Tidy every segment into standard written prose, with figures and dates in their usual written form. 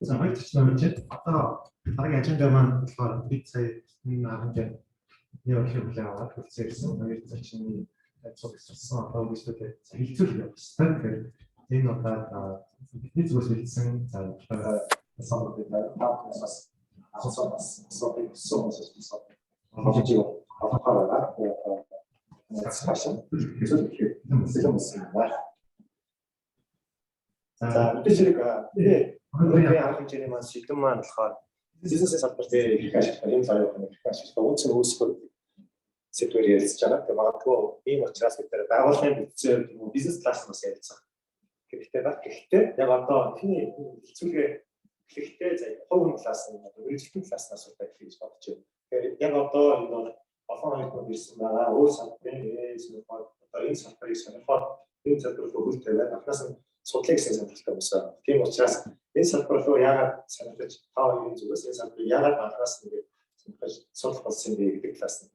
За хоёр дахь номер чинь одоо дараагийн аженда маань болохоор бид сая энэ хэмжээ явуулах хүлээн аваад хүрцээрсэн хоёр зочны цуг ирсэн одоо үгүйсдээ хэлцүүлэх явуулсан. Тэгэхээр энэ удаа бидний зүгээс хэлсэн за самбар бид таамаглаас асуусан За мэдээж хэрэг арга хэмжээний маань шийдэн маань болохоор бизнесийн салбарт их ашиглах юм заяа их ашиглах үнцэн үүсгэх сэдвээр ярилцж байгаа. Тэгээ магадгүй ийм учраас бид нэр байгууллагын бизнес класс нас ярилцах хэрэгтэй байна. Гэхдээ яг одоо эхний хэлцүүлгээ эхлэхдээ за хувийн класс нь үргэлжлэлтийн класснаас удаа гэж бодож байна. Тэгэхээр яг одоо энэ бол олон хүмүүс ирсэн байгаа. Өөр салбарын одоо энэ салбарыг сонирхоод энэ салбар руу хөлтэй байна. Анхаас нь судлаа гэсэн сонирхолтой байсан. Тийм учраас энэ салбар руу яагаад сонирхож та хоёрын зүгээс энэ салбарыг яагаад анхаас нь сонирхож судлах болсон бэ гэдэг талаас нь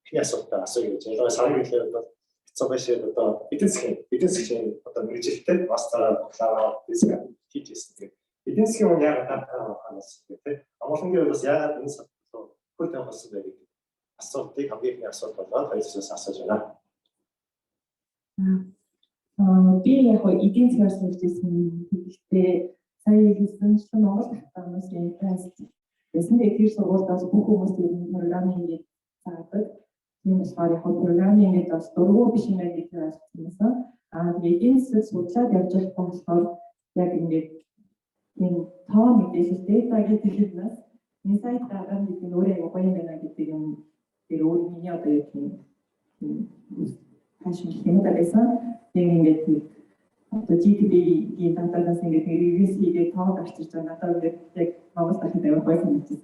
эхний асуултаа асууя гэж. Яг сарын хэлээр бол хэцүү байшээ одоо эдийн засгийн одоо мэргэжилтэй мастер бакалавр физик хийж ирсэн. Тэгээд эдийн засгийн хүн яагаад таахаас гэдэг амгалангийн бас яагаад энэ салбар руу хөлтэй болсон бэ гэдэг асуултыг хамгийн ихний асуулт болоод хоёрсоос асууж байна. Би яг эдийн засгаар сурчсан гэхдээ сая хэлсэн чинь Монгол Ахтанаас энтранс гэсэн тэр сургуультаас бүх хүмүүс программинг заадаг. Тийм болохоор яг программинг бас дургуй биш юм гэж ойлгосон. Тэгээд эдийн засаг судлаад явж байгаа болохоор яг ингээд энэ тоо мэдээлэл data гэдэг юмнаас insight гаргах гэдэг нь өөрөө гоё юм байна гэдэг юм. Тэр өөр миний одоо яг юм хашиг юм дээрсэн. Тэгээд ингээд одоо GDP-ийн датагаас ингээд reviews хийгээд тоо гарчиж байгаа. Надад ингээд яг Монгол дахин тавих байсан юм чинь.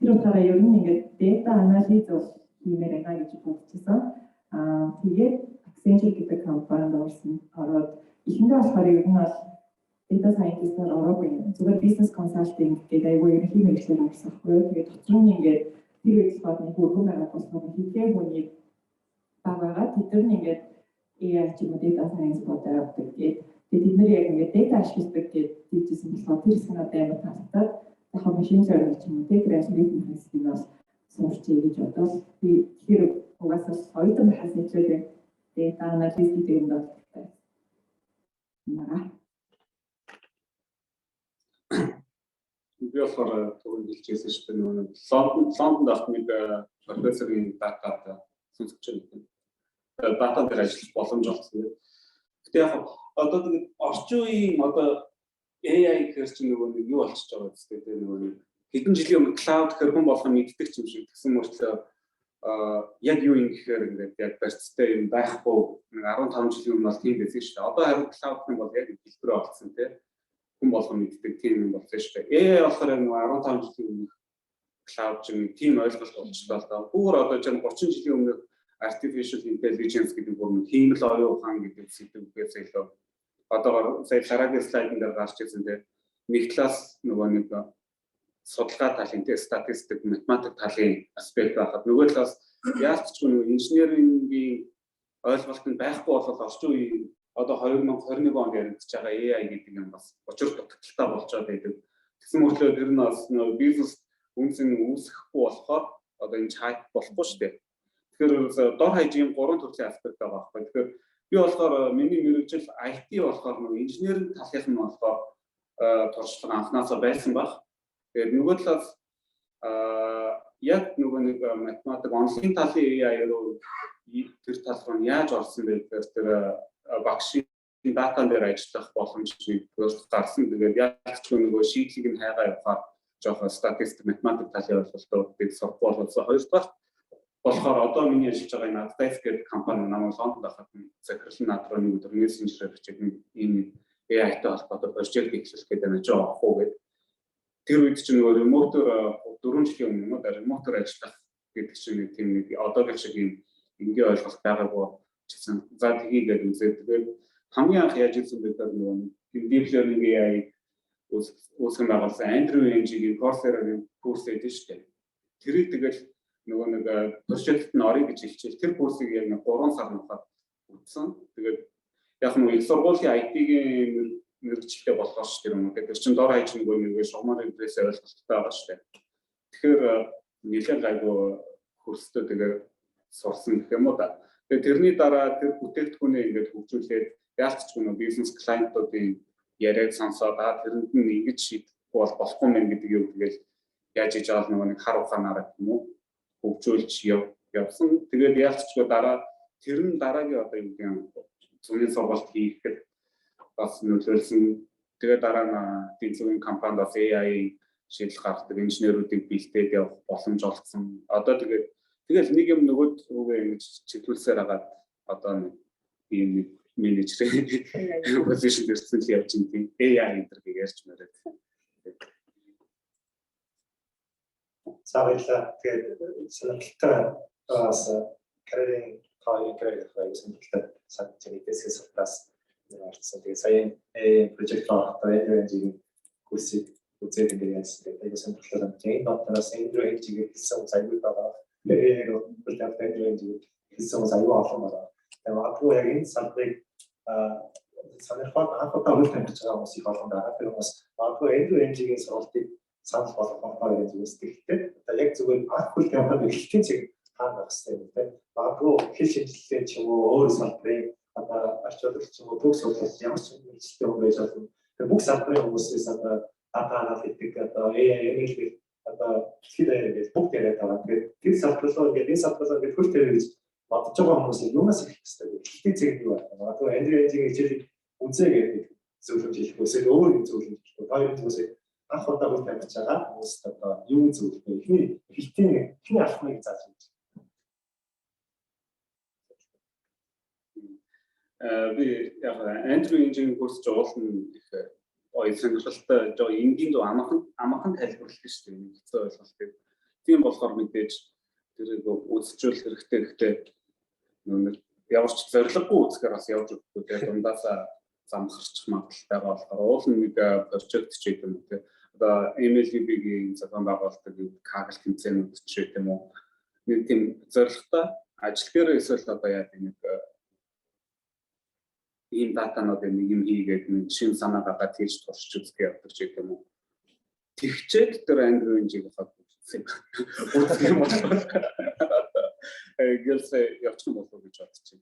Тэр утгаараа ер нь ингээд data analysis хиймээр байгаа гэж бодчихсон. Тэгээд Accenture гэдэг компанид ороод ихэндээ болохоор ер нь бол data scientist-аар ороогүй юм. Зүгээр business consulting гэдэг аягүй ерөнхий мэргэжлээр орсон байхгүй. Тэгээд дотор нь ингээд тэр үед бол хөргөн байгаа болохоор хитээ хүний багаагаа тэд нар ингээд AI ч юм уу data science бодоо явдаг гэдэг. Тэгээд бид нэр яг ингээд data ашигладаг гэдэгсэн болохоор тэр хэсэг надад амар таалагдаад яг машин learning ч юм уу тэр алгоритм хэсгийг бас сурчээ гэж бодоод би тэр угаасаа соёлын бахаас нэрлээ data analysis гэдэг юм даа. Би болохоор түрүүнд хэлчихсэн шүү дээ нөгөө Лондонд авах нэг профессорын датад сүнсгэж байгаа. Дата дээр ажиллах боломж олсон. Гэтэ яг одоо тэгээд орчин үеийн одоо AI гэхэр чинь нөгөө нэг юу болчихж байгаа гэсэн тийм нөгөө нэг хэдэн жилийн өмнө cloud гэхэр хүн болгон мэддэг юм шиг тэгсэн мөртлөө яг юу юм гэхээр ингээд яг барьцтай юм байхгүй нэг 15 жилийн өмнө бол тийм байсан шүү дээ. Одоо харин cloud юм бол яг хэлбэрээ олцсон тийм хүн болгон мэддэг тийм юм болсон шүү дээ. AI болохоор нөгөө 15 жилийн өмнө cloud чинь тийм ойлголт болчихлоо л да. Бүр одоо чинь 30 жилийн өмнө artificial intelligence гэдэг бүр тийм л оюун ухаан гэдэг сэдвээс илүү одоогоор сая дараагийн слайдын дээр гарч ирсэн тийм нэг талаас нөгөө нэг судалгаа талын тийм статистик математик талын аспект байхад нөгөө талаас яалтч нөгөө инженерингийн ойлголт нь байхгүй болол орчин үеийн одоо 2021 онд яригдж байгаа AI гэдэг юм бас учир дутагдaltaй болчиход байдаг. Тэгсэн мөртлөө тэр нь бас нөгөө бизнес үнцэн үүсэхгүй болохоор одоо энэ чат болохгүй шүү дээ. Тэгэхээр дор хаяжийн 3 төрлийн аспект байгаа байхгүй. Тэгэхээр би болохоор миний мэргэжил IT болохоор нөгөө инженерийн талынх нь болохоор туршлага анхнаасаа байсан баг. Тэгээд нөгөө талаас яг нөгөө нэг математик онлайн талын AI руу тэр тал руу яаж орсон бэ гэхээр тэр багшийн датан дээр ажиллах боломжийг гарсан. Тэгээд яг ч нөгөө шийдлийг нь хайгаа явахаар жоох статистик математик талын ойлголтуудыг сурахгүй болсон. Хоёрдугаар болохоор одоо миний ажиллаж байгаа энэ Advice гэдэг компани намайг Лондонд байхад захирлын над руу нэг өдөр мессенжерээр бичиж нэг ийм AI-тай холбоотой прожект эхлүүлэх гэдэг нь жоо авахгүй гэдэг. Тэр үед чинь нөгөө ремотор 4 жилийн өмнө ремотор ажиллах гэдэг чинь нэг тийм нэг одоогийн шиг ийм энгийн ойлголт байгаагүй гэсэн. За тгийгээд үзээд тэгээд хамгийн анх яаж ирсэн бэ гэдэг нөгөө deep learning AI үүсгэн байгуулсан Andrew Ng-ийн Coursera-гийн курс эдэн шүү дээ. Тэрийг тэгэл нөгөө нэг прожект нь орё гэж хэлчихэл тэр курсыг яг 3 сар нухад үтсэн. Тэгээд яг нэг их сургуулийн IT-ийн мэрэгчлээ болгоос ч юм уу. Тэгэхээр чинь дор хаяж нэг шугамар импресс ойлголттой байгаа шүү дээ. Тэгэхээр нэлээд гайгүй хөрсдөө тэгээ сурсан гэх юм уу да. Тэгээ тэрний дараа тэр бүтээгдэхүүнээ ингээд хөгжүүлээд яалтчгүй нөө бизнес клиентуудын яриаг сонсоод тэрэнд нь ингэж шийдэхгүй болохгүй мэн гэдэг юм тэгэл яаж хийж байгаа нөгөө нэг хар ухаанаараа юм уу хөгжүүлж явсан. Тэгээд яалтчгүй дараа тэр нь дараагийн одоо юм зүүнний сургалт хийхэд бас нөлөөлсөн. Тэгээд дараа нь эдийн засгийн компанид бас AI шийдэл гаргадаг инженеруудыг бэлдээд явах боломж олгсон. Одоо тэгэл нэг юм нөгөө рүүгээ ингэж чиглүүлсээр хагаад одоо нэг ийм менежер позишн дээрсэн л явж байгаа тийм AI энэ төр ярьж мөрөд. Савлаа тэгээд сонирхолтой бас карьерийн карьер сонирхолтой санагдчихсэн суултаас орсон. Тэгээд сая project орохтой энэжиг курсыг үзээд ингээд яасан. Тэгээд сонирхолтой санагдсан. Дотоос энэжиг хэлсэн саягүй байгаа. Тэгээд project энэжиг хэлсэн саягүй олон байгаа. Тэгээд магадгүй яг энэ салбарыг сонирхоод анхудаа хөл тамирч байгаа хүмүүс их олон байгаа. Тэр хүмүүс магадгүй энэжигийн сургалтыг санал болгохоор гэж үзтгэлтэй. Одоо яг зүгээр анх хөл тамирчид эхлэлтийн цэг хаана байх хэрэгтэй юм те. Магадгүй хэл шинжилгээ ч юм уу өөр салбарын одоо арчуулагч юм уу бүх сургалт ямар ч шинжилгээ юм байж болно. Тэр бүх салбарын хүмүүсээс одоо дата аналитик одоо AI одоо хэд яриад бүгд яриад байгаа. Тэгээд тэр салбарлаа ингээд энэ салбарлаа ингээд хөл тавья гэж бодож байгаа хүмүүс юунаас их хэвчтэй. Эхлэлтийн цэг юу байна? Магадгүй энэжигийн хичээлийг үзээгээд зөвлөж хэлэх үсэл өөр юм зөвлөж хэлэх. Хоёр зүйлсээ анх удаа хөл тавьж байгаа хүмүүст одоо юу зөвлөх вэ? Эхний алхмыг зааж өгч. Би яг Andrew Engine курс жуулна их сонирхолтой жоо энгийн дөө амархан тайлбарлах шүү дээ. Хэцүү ойлголт. Тийм болохоор мэдээж тэрийг үзчихвэл хэрэгтэй нэг ямар ч зориггүй үзэхээр бас явж өгөхгүй. Тэгээд дундаасаа замхарчих магадaltaй болохоор уул нэг project ч гэдэг юм те. Одоо MLB-ийн зохион байгуулалтад Kaggle тэмцээнүүд ч гэдэг юм уу. Нэг тийм зоригтой ажил дээр эсвэл одоо яа нэг ийм датануудыг нэг юм хийгээд нэг шин санаа гаргаад хийж туршиж үзэх явдаг ч гэдэг юм уу. Тэгчээд тэр Andrew Engine-ийг үзэх юм бол гэлсээ явчих юм болов уу гэж бодчих.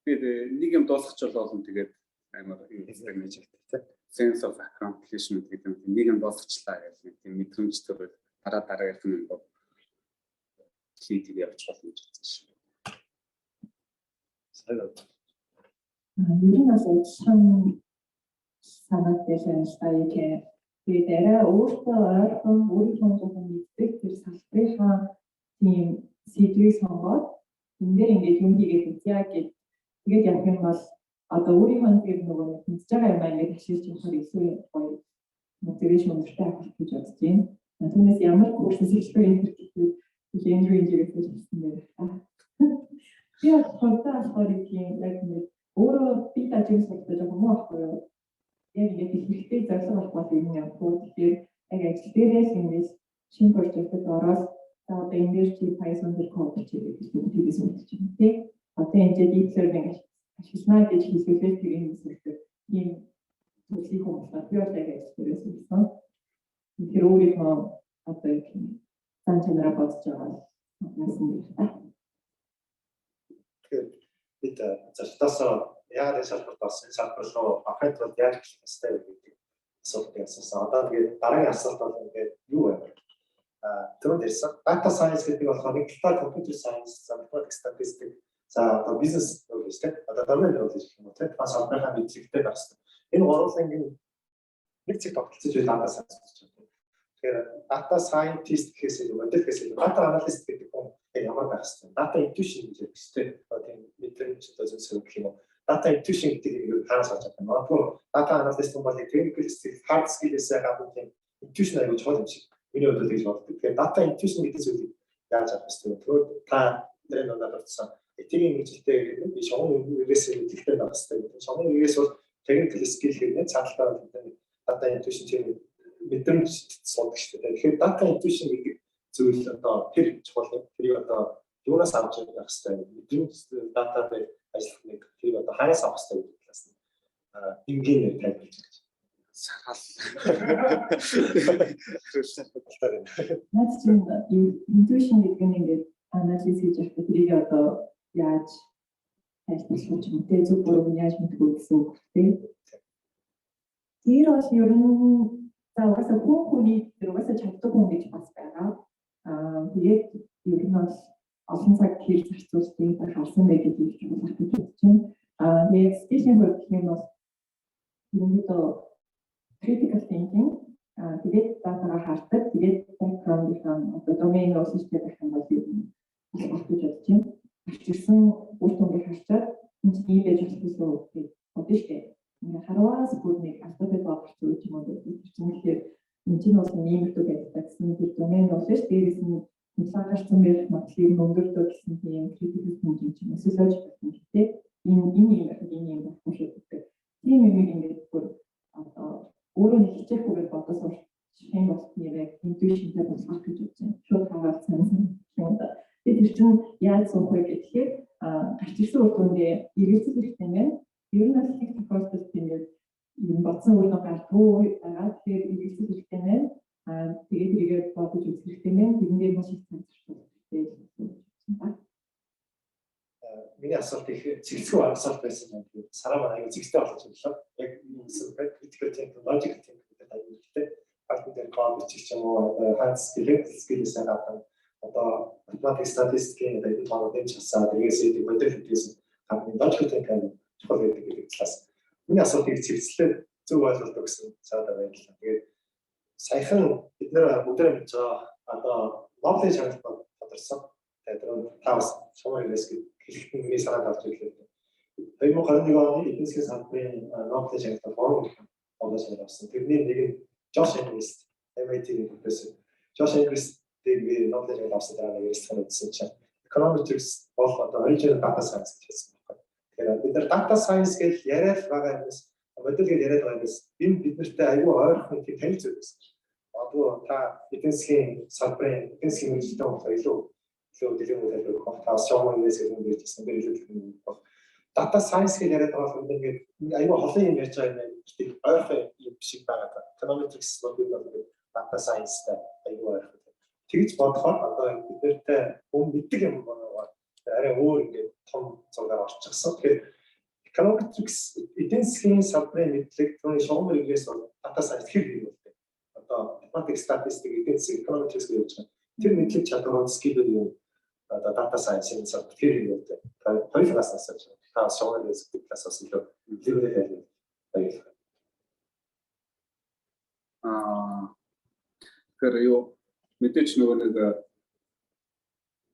Тэгээд нэг юм дуусгач болно тэгээд амар юм гэж хэлдэг. Sense of accomplishment гэдэг нэг юм дуусгачлаа гэж нэг тийм мэдрэмж төрөл дараа ярих юм бол хийдэг явчих болно гэж бодчих. Сайн. Ер нь бас сан санаатай санагдаж тэгээд арай өөртөө ойрхон өөрийнхөө зөвхөн мэддэг тэр салбарынхаа тийм сэдвийг сонгоод энэ дээр ингээд юм хийгээд үзье гэж тэгээд явах юм бол одоо өөрийнхөө тэр нөгөө мэдж байгаа юм ингээд ашиглаж явахаар илүү гоё мотивашн өндөртэй авах гэж бодож байна. Түүнээс ямар курсээс хэлбэр гэдэг Andrew Engine-ийг хэлсэн байна. Тэгээд хонтоо асуурыг яг нэг өөрөө би тажиг сурдаг юм уу аахгүй юу? Яг ингэ хэрэгтэй зорилго болох юм яг гоо тэгэхээр яг ажил дээрээс ингэж шинэ прожектэд ороод за одоо энэ дээр чи Python дээр код хийгээд тиймээс мэдчихэв тий. Одоо энэ deep learning ашиглана гэж хэлсэн тэр юм зүйлтэй ийм зүйлийг хүмүүс би бол яг ажил дээрээс хэлсэн. Тэгэхээр өөрийнхөө одоо юм сан чанараа бодож байгаа юм байна. Бид залтаасаа яг энэ салбартаас энэ салбар руу ахад бол яаж хэлэх ёстой вэ гэдэг асуултыг асуусан. Одоо тэгээд дараагийн асуулт бол ингээд юу вэ? Түрүүнд ярьсан data science гэдэг болохоор нэг талаар computer science, mathematics, statistics за одоо бизнес knowledge тийм одоо domain knowledge гэх юм уу тийм бас салбарынхаа мэдлэгтэй байх хэрэгтэй. Энэ гурван нэг цэг тогтолцож байгаа data science гэж байна. Тэгэхээр data scientist гэхээс илүү модель гэхээс илүү data analyst гэдэг хүн ямар байх хэрэгтэй. Data intuition гэж ярьдаг шүү дээ. Одоо тийм мэдрэмж зөвсөх гэх юм уу. Data intuition гэдэг нь хаанаас гарч байгаа юм. Магадгүй data analyst бол technical skill, hard skill-ээс гадна тийм intuition аягүй чухал юм шиг. Миний бодлоор гэж боддог. Тэгэхээр data intuition гэдэг зүйлийг яаж авах хэрэгтэй. Тэгвэл та энэ надад бодсон. Эдгээр мэдлэгтэй гэдэг би шонгон нэгээс мэдлэгтэй байх хэрэгтэй. Шонгон нэгээс бол technical skill гэдэг нь цааталтаа data intuition тийм мэдрэмж суудаг шүү дээ. Тэгэхээр data intuition гэдэг зүйл одоо тэр чухал юм. Тэрийг одоо юунаас авч явах хэрэгтэй. Мэдрэмж дата дээр ажиллах нэг тэрийг одоо хаанаас авах хэрэгтэй гэдэг талаас нь энгийн тайлбарлаж байна. сархал. Наад чинь intuition гэдэг нь ингээд анализ хийж явахдаа тэрийг одоо яаж тайлбарлах юм те зөв буруу нь яаж мэдэх вэ гэсэн үг тийм. Тэр бол ер нь за угаасаа хүний тэр угаасаа чаддаг хүн гэж бас байгаа. Тэгээд ер нь бол олон цаг хийж зарцуулсан харсан байх гэж бодож байна. Тэгээд стилийн хувьд гэх юм бол ерөнхийдөө critical thinking тэгээд датагаа хардаг. Тэгээд background-ийн одоо domain knowledge-тэй байх юм бол ер нь бас болж бодож байна. Ирсэн үр дүнгийг харчаад энэ ийм байж болох гэсэн үг бодож штэ. Ингээ хараас бүр нэг автомат бодлого үүсгэж юм уу гэдэг чинь тэгэхээр энэ чинь бас нэмэгдүү байдаг гэсэн тэр domain knowledge дээрээс нь цаагарсан байх материал өндөрлөө гэсэн тийм critical thinking чинь эсвэл гэдэг ийм байхгүй шүү дээ. Тийм юм ингээд бүр одоо өөрөө нэг хичээхүүгээр бодож сурах юм бол яг intuition-тэй бодлого гэж үзэж байна. Шууд хараад санасан юм да. Тэр чинь яаж суух вэ гэхээр гарч ирсэн үр дүндээ эргэлзэх хэрэгтэй юм байна. Ер нь бас их тохиолдолд тиймээ юм бодсон үр дүн гардгүй байгаа. Тэгэхээр эргэлзэх хэрэгтэй юм байна. Тэгээд тэрийгээ бодож үзэх хэрэгтэй юм байна. Тэрнээ маш их цаашдаа хэрэгтэй. Миний асуулт их зэгцгүй асуулт байсан юм. Сараа маань аягүй зэгцтэй болж байлаа. Яг юм эсвэл critical thinking, logical thinking гэдэг аягүй ихтэй. Багтан дээр код бичих юм уу, ханс skills гадна одоо математик статистикийн дэд тоонууд энэ часаа дээрээс идэг модель хийсэн гадны logical thinking чухал гэдэг талаас. Миний асуултыг зэгцлээд зөв ойлголдог гэсэн цаадаа байлаа. Тэгээд саяхан бид нэр бүгдээ мэдж байгаа одоо Нобелийн шагналыг тодорсон. Тэгээд та бас сумаар хэлэхэд миний санаанд авч ирлээ. 2021 оны эдийн засгийн салбарын Нобелийн шагнал форум олж авсан. Тэрний нэг нь Josh Engrist, MIT-ийн профессор. Josh Engrist-ийг Нобелийн шагнал авсан дараа нэг ярилцлага үзсэн чинь econometrics бол одоо original data science гэж хэлсэн байна. Тэгэхээр бид нар data science гэж яриад байгаа юмс модель гэж яриад байгаа юмс энэ бид нартай аюул ойрхон тийм танил зүйл байсан. Одоо та эдийн засгийн салбарын эдийн засгийн мэргэжилтэй болохоор илүү дэлгэрэнгүй хэлбэр компьютер инженерийн гэсэн дээр илүү data science гэж яриад байгаа юм ингээд аюул холын юм ярьж байгаа юм тийм ойрхон юм шиг байгаа. Econometrics бол data science-тай аюул ойрхон. Тэгж бодохоор одоо бид нартай мэддэг юм байна. Арай өөр ингээд том зургаар орчихсон. Тэгэхээр econometrics эдийн засгийн салбарын мэдлэг түүний шугам мэргэжээс data science хэрэг юм бэ? Одоо mathematics, statistics, эдийн засгийн econometrics гэж байна. Тэр мэдлэг чадварууд skill юм. Одоо data science-ийн салбарт хэрэг юм бэ? Хоёр талаас нь асууж байна. Та шугам мэргэжийн талаас илүү level хэлээ. Баярлалаа. Тэгэхээр юу мэдээж нөгөө нэг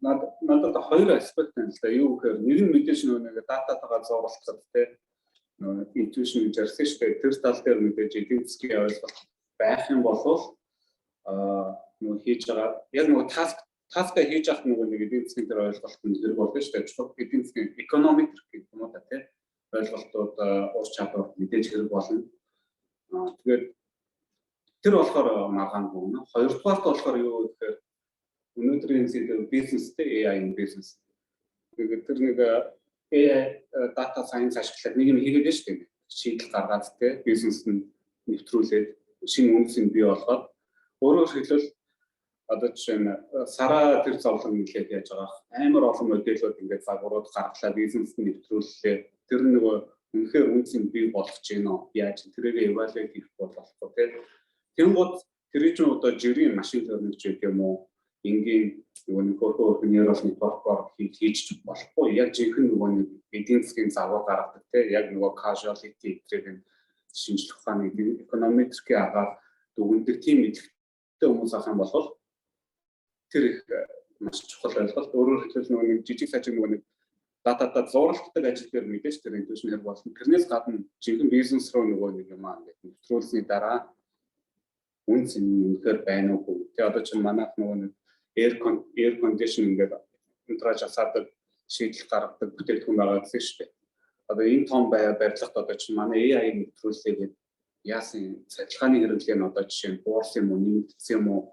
надад хоёр аспект байна л да. Юу гэхээр нэг нь мэдээж нөгөө нэг дататайгаа зурлахад те нөгөө intuition гэж ярьсан шүү дээ. Тэр тал дээр мэдээж эдийн засгийн ойлголт байх юм бол нөгөө хийж байгаа яг нөгөө таскаа хийж авах нөгөө нэг эдийн засгийн тэр ойлголт нь хэрэг болно шүү дээ. Чухал эдийн засгийн economic гэх юм уу та те ойлголтууд ур чадвар мэдээж хэрэг болно. Тэгээд тэр болохоор маргаангүй. Хоёрдугаарт болохоор юу гэхээр өнөөдрийн бизнестэй AI-ийн бизнес. Тэгээд тэр нэг AI data science ашиглаад нэг юм хийгээд шүү дээ. Шийдэл гаргаад те бизнест нь нэвтрүүлээд шинэ үндэс нь бий болгоод өөрөөр хэлбэл одоо жишээ нь сараа тэр зовлон нэлээд яаж байгаа амар олон модельүүд ингээд загварууд гаргалаа бизнест нь нэвтрүүллээ. Тэр нөгөө үнэхээр үндэс нь бий болгож гинөө. Яаж тэрийг evaluate хийх болохгүй те. Тэнгууд тэр чинь одоо жирийн машин learning гэж юм уу? Ингийн нөгөө нэг хөрхөө neural network-оор хийж болохгүй. Яг жинхэнэ нөгөө нэг эдийн засгийн загвар гаргадаг те. Яг нөгөө causality гэдэг шинжлэх ухааны econometric-ийн агаар дүгндэг тийм мэдлэгтэй хүмүүс авах юм бол тэр их маш чухал ойлголт. Өөрөөр хэлбэл нөгөө нэг жижиг сажиг нөгөө нэг дататаа зурагладаг ажил дээр мэдээж тэр intuition хэрэг болно. Тэрнээс гадна жинхэнэ бизнес руу нөгөө нэг юм аа ингээд нэвтрүүлсний дараа үнс үнэхээр байна уу? Тэгээ одоо чинь манайх нөгөө нэг air conditioning гэдэг унтрааж асаадаг шийдэл гаргадаг бүтээгдэхүүн байгаа гэсэн шүү дээ. Одоо энэ том барилгад одоо чинь манай AI нэвтрүүлээ гэдэг яасан цахилгааны хэрэглээ нь одоо жишээ нь буурсан юм уу, нэмэгдсэн юм уу?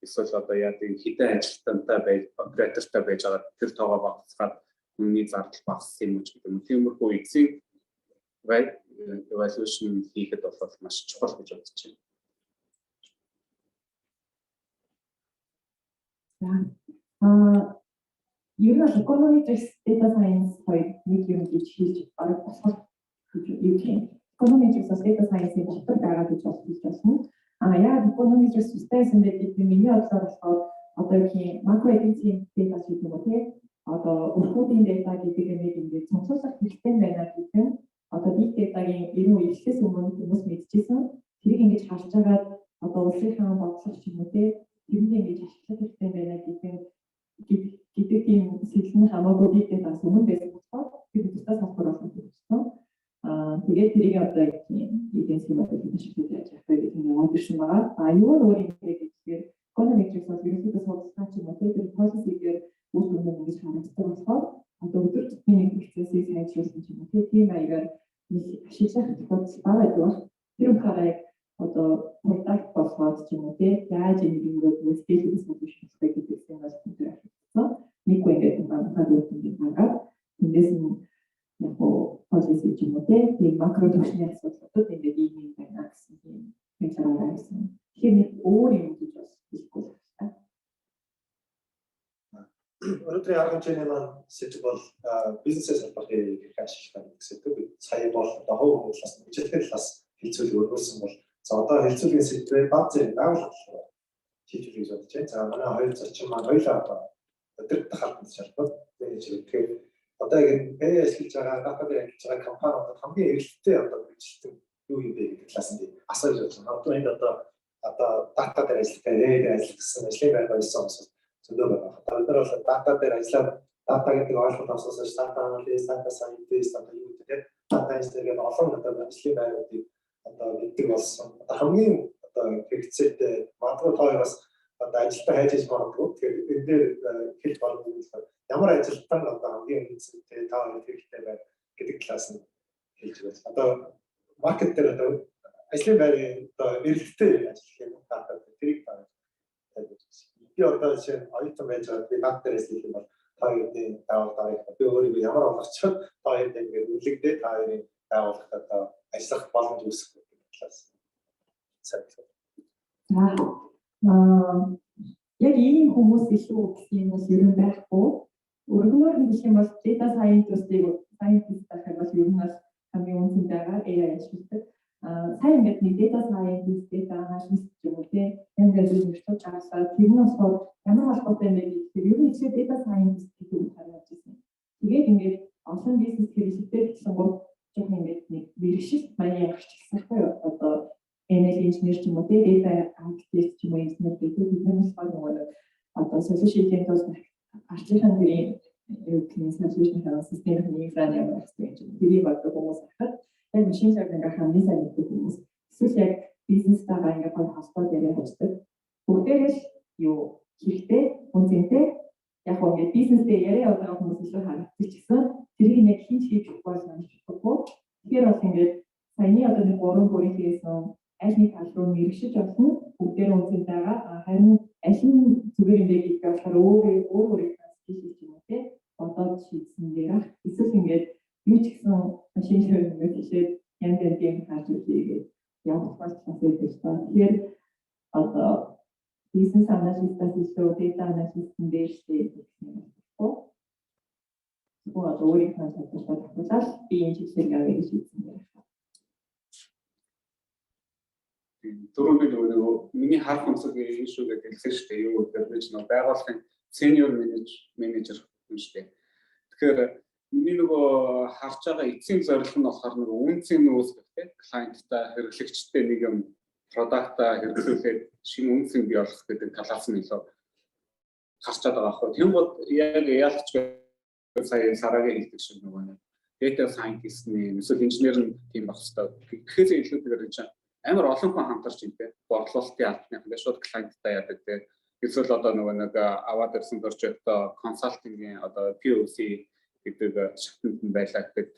Эсвэл одоо яа тийм хитэн ажилтнтай байж оператортай байж байгаа тэр тоогоо багасгаад үнний зардал багассан юм уу гэдэг юм. Тиймэрхүү эцсийн evaluation хийхэд бол маш чухал гэж бодож байна. Ер нь econometrics data science хоёр нэг юм гэж хэлж арга босгох юу гэх юм. Econometrics-аас data science-ийн дотор байгаа гэж хэлж байна. Яг econometrics системсэн гэдэг нь миний бодлоор болохоор одоо тийм макроэдицийн data шиг юм уу тий. Одоо өрхүүдийн data гэдэг нэг ингээд цогцолсох хэрэгтэй байна гэдэг нь одоо big data-гийн ерөн үйлчлээс өмнө хүмүүс мэдчихсэн. Тэрийг ингэж харж байгаа одоо улсынхаа бодлого ч юм уу тий. Тэрийг ингэж ашиглах хэрэгтэй байна гэдэг тийм сэтлэн хамаагүй big data-аас өмнө байсан болохоор тэр тусдаа салбар болсон гэсэн. Тэгээд тэрийг одоо эденс модель гэж хэлж яаж яах вэ гэдэг нь явуулсан байгаа. Юу нь өөр юм гэхээр econometrics-аас ерөнхийдөө судалгаа ч юм уу тэр policy-гээр үйл хөдлөл ингэж харагддаг болохоор одоо өдөр тутмын процессыг сайжруулсан ч юм уу тийм маягаар нэг ашиглах тохиолдол бага байдаг. Тэр үгээр одоо product болгоод ч юм уу яаж энэ юмрууд scale-ийг solution хийх гэдэг нь бас тэр ашигласан. Нэг үегээд багтаад үүсгэж байгаа. Тэндээс нь яг policy ч юм уу тийм макро төвшний асуудлууд ингээд ийм байна гэсэн юм хэлж байсан. Тэгэхээр нэг өөр юм гэж бас хэлэхгүй байна. Өнөөдрийн арга хэмжээний маань сэдв бол бизнесээс холбоотой хэрэг ашиглах гэсэн. Сая бол одоо хувь хүмүүст хөгжлийн талаас хэлцүүлэг өргүүлсэн бол за одоо хэлцүүлгийн сэдвээр баз зэрэг байгууллага хийж үзэж бодож байна. За манай хоёр зочин маань хоёулаа өдөрт халбан шалтгаан менежер гэхээр одоо ингэ пэй ажиллаж байгаа дата дээр ажиллаж байгаа компаниудад хамгийн эрэлттэй одоо үйлчлэлт юу юм бэ гэдэг талаас нь асууж байна. Одоо энд одоо дата дээр ажиллах, дээр ажиллах гэсэн ажлын байр байсан хүмүүс зөндөө байгаа. Одоо бид нар бол дата дээр ажиллаад дата гэдэг ойлголт авсаас data analyst, data scientist одоо юу гэдэг data engineer гэдэг олон одоо ажлын байруудыг одоо гэдэг болсон. Одоо хамгийн одоо хэрэгцээтэй магадгүй тоогоос одоо ажилтаа хайж магадгүй. Тэгэхээр энэ дээр хэлж болно гэсэн ямар ажилтан одоо хамгийн үнэтэй та хэрэгтэй байна гэдэг талаас нь хэлж байна. Одоо маркет дээр одоо ажлын байрын одоо эрэлттэй ажиллах юм дата тэрийг байна. Би одоо жишээ нь оюутан байж байгаа би дата дээр ажиллах юм бол та хоёрын байгууллагыг би өөрийгөө ямар болгочиход та хоёрын ингээд үлэгдээ та хоёрын байгууллагад одоо ажиллах боломж үүсэх гэдэг талаас яг ийм хүмүүс илүү гэсэн юм бас ер нь байхгүй. Өргөнөөр нь гэх юм бол data scientist дахиад бас ер нь бас хамгийн үнэтэй байгаа AI ашигладаг. Сайн ингээд нэг data scientist, data analyst ч юм уу тийм ингээд зөвшөөрч авсаа тэр нь болохоор ямар холбоотой юм бэ гэхээр ер нь ихтэй data scientist гэдэг үг харагдаж байна. Тэгээд ингээд олон бизнес хэрэглэдэг гэсэн гол жоохон ингээд нэг мэрэгшилт маягийн гарчилсан одоо ML engineer ч юм уу data architect ч юм уу engineer гэдэг бизнес болгоно одоо solution-ийн тулд арчлахын тэрийн юу гэх юм solution хариу системийн инфраны ямар гэж тэрийг боддог хүмүүс ахад яг машин learning-ийг хамгийн сайн мэддэг хүмүүс эсвэл яг бизнестайгаа ингээд гол холбоо дээр ажилладаг. Бүгдээрээ юу хэрэгтэй үнцэнтэй яг ингээд бизнестэй яриа явуулдаг хүмүүс илүү харагдчих гэсэн тэрийг яг хинч хийж өгөх болж байна. Тэгэхээр бас ингээд саяны одоо нэг 3 бүрийн хийсэн аль нэг тал руу мэрэгшиж болно. Бүгдээр үнцэнтэй байгаа. Харин аль нь зүгээр юм бэ гэдэг болохоор өөр хийж юм те бодоод шийдсэн дээр эсвэл ингээд юу ч гэсэн машин learning хийгээд янз бүрийн харж үзээгээд явах болчихсон байдаг. Тэгэхээр одоо бизнес аналистаас илүү data analyst-ын дээрээ гэсэн юм байна. Одоо өөрийнхөө чадвартай татварлал би энэ чиглэлээр явъя гэж хэлсэн байна. Түрүүний нөгөө миний харах онцлог энэ шүү гэдэг хэлсэн шүү дээ. Юу гэдэг нь чинь байгууллагын senior manager юм шүү дээ. Тэгэхээр миний нөгөө харж байгаа эцсийн зорилго нь болохоор нөгөө үнцийн нөөцтэй клиенттай хэрэглэгчтэй нэг юм продактаа хэрэглүүлээд шинэ үнцийг бий болгох гэдэг талаас нь илүү харж байгаа байхгүй. Тэнгууд яг яалтч сая сарагийн хэлдэг шиг нөгөө data scientist-ийн эсвэл инженер нь тийм байх хэрэгтэй. Тэгэхээр илүүтэйгээр чинь амар олон хүн хамтарч ирдэг. Борлуулалтын албаны шууд клиенттай яадаг те. Эсвэл одоо нөгөө нэг аваад ирсэн прожектоо консалтингийн одоо POC гэдэг шатнд нь байлаа гэдэг.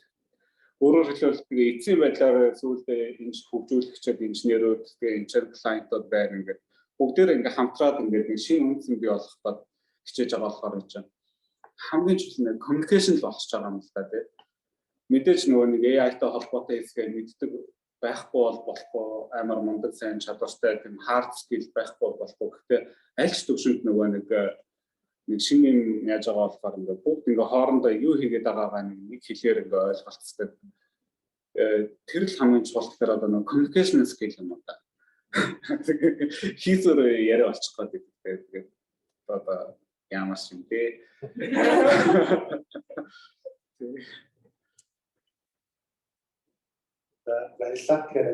Өөрөөр хэлбэл тэгээ эцсийн байдлаар сүүлдээ энэ хөгжүүлэгчид инженерүүд тэгээ энэ клиентууд байр ингээд бүгдээр ингээ хамтраад ингээд нэг шинэ үнцэн бий болгоход хичээж байгаа болохоор чинь хамгийн чухал нь communication л болчихж байгаа юм л да тий. мэдээж нөгөө нэг AI-тай холбоотой хэсгээ мэддэг байхгүй болохгүй амар мундаг сайн чадвартай тийм hard skill байхгүй болохгүй. Гэхдээ аль ч төвшөнд нөгөө нэг шинэ юм яаж байгаа болохоор ингээд бүгд ингээд хоорондоо юу хийгээд байгаагаа нэг хэлээр ингээд ойлголцдог. Тэр л хамгийн чухал гэхээр одоо нөгөө communication skill юм уу та. Хийсээр яриа болчих гээд тэгээд одоо ямар юм бэ? Баярлалаа. Тэгэхээр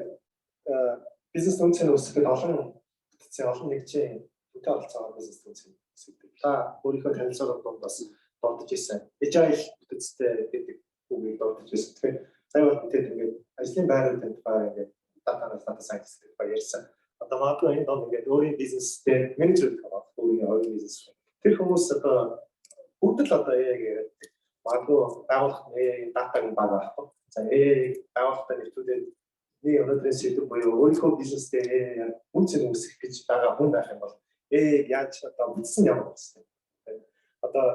бизнес үнцэн үүсгэхэд олон бүтцийн олон нэгжийн бүтээн олцоогоор бизнес үнцэн үүсгэдэг. Та өөрийнхөө танилцуулгад донд бас дурдж ирсэн. Agile бүтцтэй гэдэг үгийг дурдж ирсэн. Тэгэхээр сая бол бүтээд ингээд ажлын байрууд танд байгаа ингээд data scientist гэдэг ба ярьсан. Одоо магадгүй энэ донд ингээд өөрийн бизнестэй менежер гэдэг байгаа. Өөрийн оюун бизнес. Тэр хүмүүс одоо бүгд л одоо яг магадгүй байгууллагт датаг баг байхгүй. За байгууллагатай нэвтрүүлээд нэг өнөөдрийн сэдв буюу өөрийнхөө бизнестэй үнцэн үүсгэх гэж байгаа хүн байх юм бол яаж одоо бүтсэн явах вэ? Одоо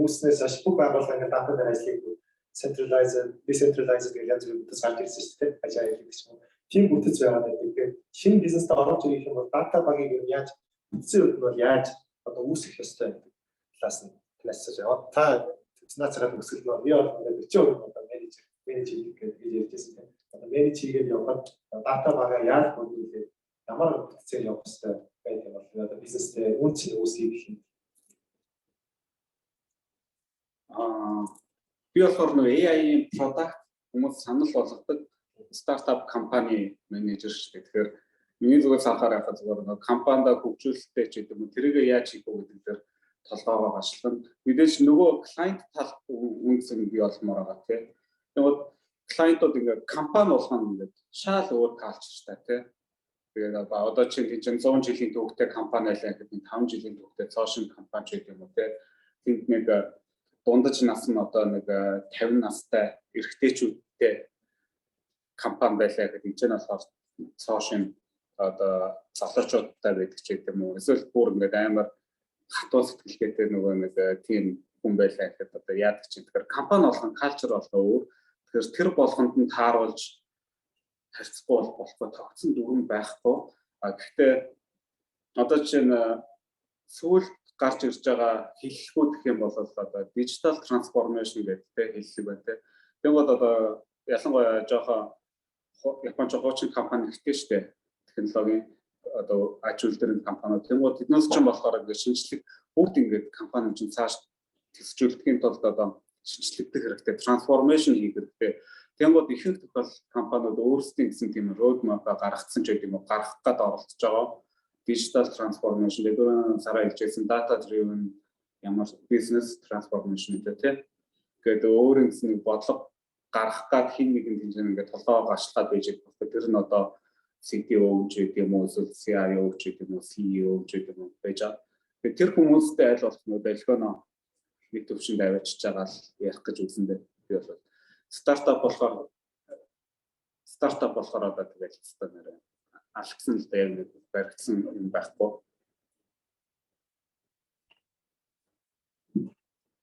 үүснээс хойш бүх байгууллага ингээд дата дээр ажилладаг centralized, decentralized гэж янз бүрийн бүтц гарч ирсэн шүү дээ. Ажил гэдэг чинь тийм бүтц байгаа гэдэг. Тэгэхээр шинэ бизнест орж ирэх юм бол дата багийг яаж бүтцийн үед нь бол яаж одоо үүсгэх ёстой гэдэг талаас нь классаж яваа. Та нацраад өсгөл нь яа гэдэг 40% одоо менеж хийх гэж ярьжсэн. Одоо менеж хийгээд яваад дата багаа яаж хөгжүүлээд ямар бүтцээр явах ёстой байдаг бол одоо бизнестэй үнцэн үүсгэх гэх юм. Би болохоор нэг AI product хүмүүс санал болгодог стартап компани менежер шүү дээ. Тэгэхээр миний зүгээс анхаарах хаа зүгээр нэг компанида хөгжүүлэлттэй ч гэдэг юм тэрийг яаж хийх вэ гэдэг дээр толгоогоо гашлан мэдээж нөгөө клиент тал үнцэн бий болмоор байгаа тийм. Нөгөө клиентууд ингээд компани болгоно ингээд шал өөр калчртай тийм. Тэгээд одоо чинь 100 жилийн түүхтэй компани байлаа гэдэг 5 жилийн түүхтэй цоошин компани ч гэдэг юм уу тийм. Тэнд нэг дундаж нас нь одоо нэг 50 настай эрэгтэйчүүдтэй компани байлаа гэдэг энэ ч болохоор цоошин одоо залуучуудтай байдаг ч гэдэг юм уу. Эсвэл бүр ингээд амар хатуу сэтгэлгээтэй нөгөө нэг тийм хүн байлаа гэхэд одоо яадаг ч тэгэхээр компани болгон калчер болгоо өөр. Тэгэхээр тэр болгонд нь тааруулж харьцахгүй болохгүй тогтсон дүрэн байхгүй. Гэхдээ одоо чинь сүүл гарч ирж байгаа хэллэгүүд гэх юм бол одоо digital transformation гэдэг хэллэг байна те. Тэгвэл одоо ялангуяа жоохон Японы хуучин компани ихтэй шүү дээ. Технологийн одоо аж үйлдвэрийн компаниуд тэгвэл тэднээс ч юм болохоор ингээд шинжлэх бүгд ингээд компани чинь цааш төсчүүлдэхийн тулд одоо шинжлэхдэх хэрэгтэй, трансформашн хийх хэрэгтэй. Тэгвэл ихэнх тохиолдолд компаниуд өөрсдийн гэсэн тийм roadmap гаргацсан ч гэдэг юм уу гаргах гээд оролцож байгаа. Digital transformation гэдэг сараа хэлжсэн data driven ямар business transformation гэдэг тийм. Тэгээд өөрийн гэсэн бодлого гаргах гээд хин нэгэн хэмжээнд ингээд толгоо гашлаад байж байгаа. Тэр нь одоо CTO гэж гэдэг юм уу, эсвэл CIO гэж гэдэг юм уу, CEO гэж гэдэг юм байж байгаа. Тэгээд тэр хүмүүстэй аль болох дэлгөнө нэг төвшөнд аваачиж байгаа л ярих гэж үзэндээ би бол стартап болохоор одоо тэгээд хэвээр нэрээ алгсан л дээ нэг баригдсан юм байхгүй.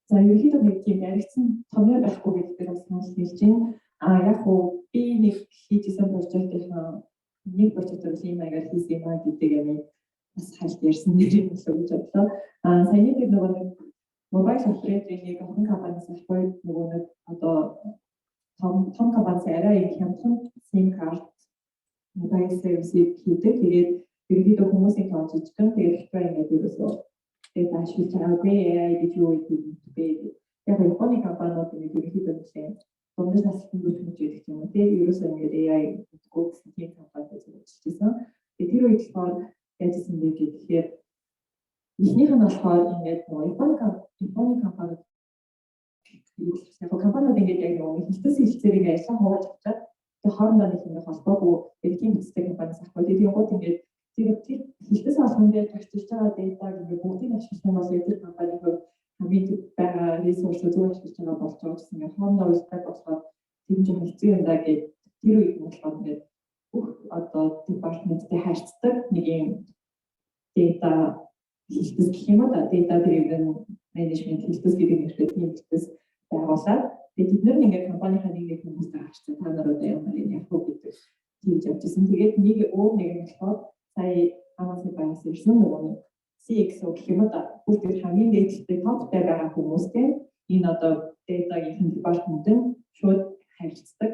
За ерөнхийдөө нэг тийм яригдсан томьёо байхгүй гэдэг бас санал хэлж байна. Яг уу би нэг хийжсэн прожектын нэг прожектыг ийм маягаар хийсэн юм гэдэг юм бас хальт ярьсан нэр юм болов гэж бодлоо. Саяны тэр нөгөө нэг мобайл операторын нэг охин компаниас ахвал нөгөө нэг одоо том компаниас арай их хямдхан SIM карт мобайл сервисийг хийдэг. Тэгээд ерөнхийдөө хүмүүсийн тоон жижигхэн тэгээд хэлбэр ингээд ерөөсөө тэгээд ашиглаж байгаагүй AI гэж юу гэдэг бэ? Яг Японы компаниуд ингээд ерөнхийдөө нэлээд дундаж насны бүтээгдэхүүн гэдэг юм уу? Тэгээд ерөөсөө ингээд AI гэдэггүй гэсэн тийм компаниуд ажиллажсэн. Тэгээд тэр үед болохоор яжсэн бэ гэхээр эхнийх нь болохоор ингээд Японы компаниуд компаниуд ингээд яг нэг хэлтс хэлцээр ингээд ажиллаа хувааж авчаад тэгээд хоорондоо нэг юм холбоогүй эдгийн бүстэй компаниас авахгүй. Тэгээд яг гоо ингээд тэр хэлтс албан дээр төгсөж байгаа датаг ингээд бүгдийг ашиглах бол тэр компаниг хамгийн байгаа ресурс зөв ашиглаж байгаа болж байгаа гэсэн ингээд хоорондоо уулздаг болохоор тийм ч хэцүү юм даа гэдэг тэр үед нь болохоор ингээд бүх одоо департаменттэй харьцдаг нэг юм data хэлтс гэх юм уу да data driven management хэлтс гэдэг нэртэй тийм хэлтс байгуулаад Тэгээд бид нар ингээд компанийнхаа нэг хүмүүстэй авчирсан та нар одоо ямар яг хөө гэдэг хийж явжсэн. Тэгээд нэг өөр нэг нь болохоор сая Amazon байгаас ирсэн нөгөө CXO гэх юм да. Бүгд хамгийн дээдтэй топтай байгаа хүмүүстэй энэ одоо data-гийн департаментын шууд харилцдаг.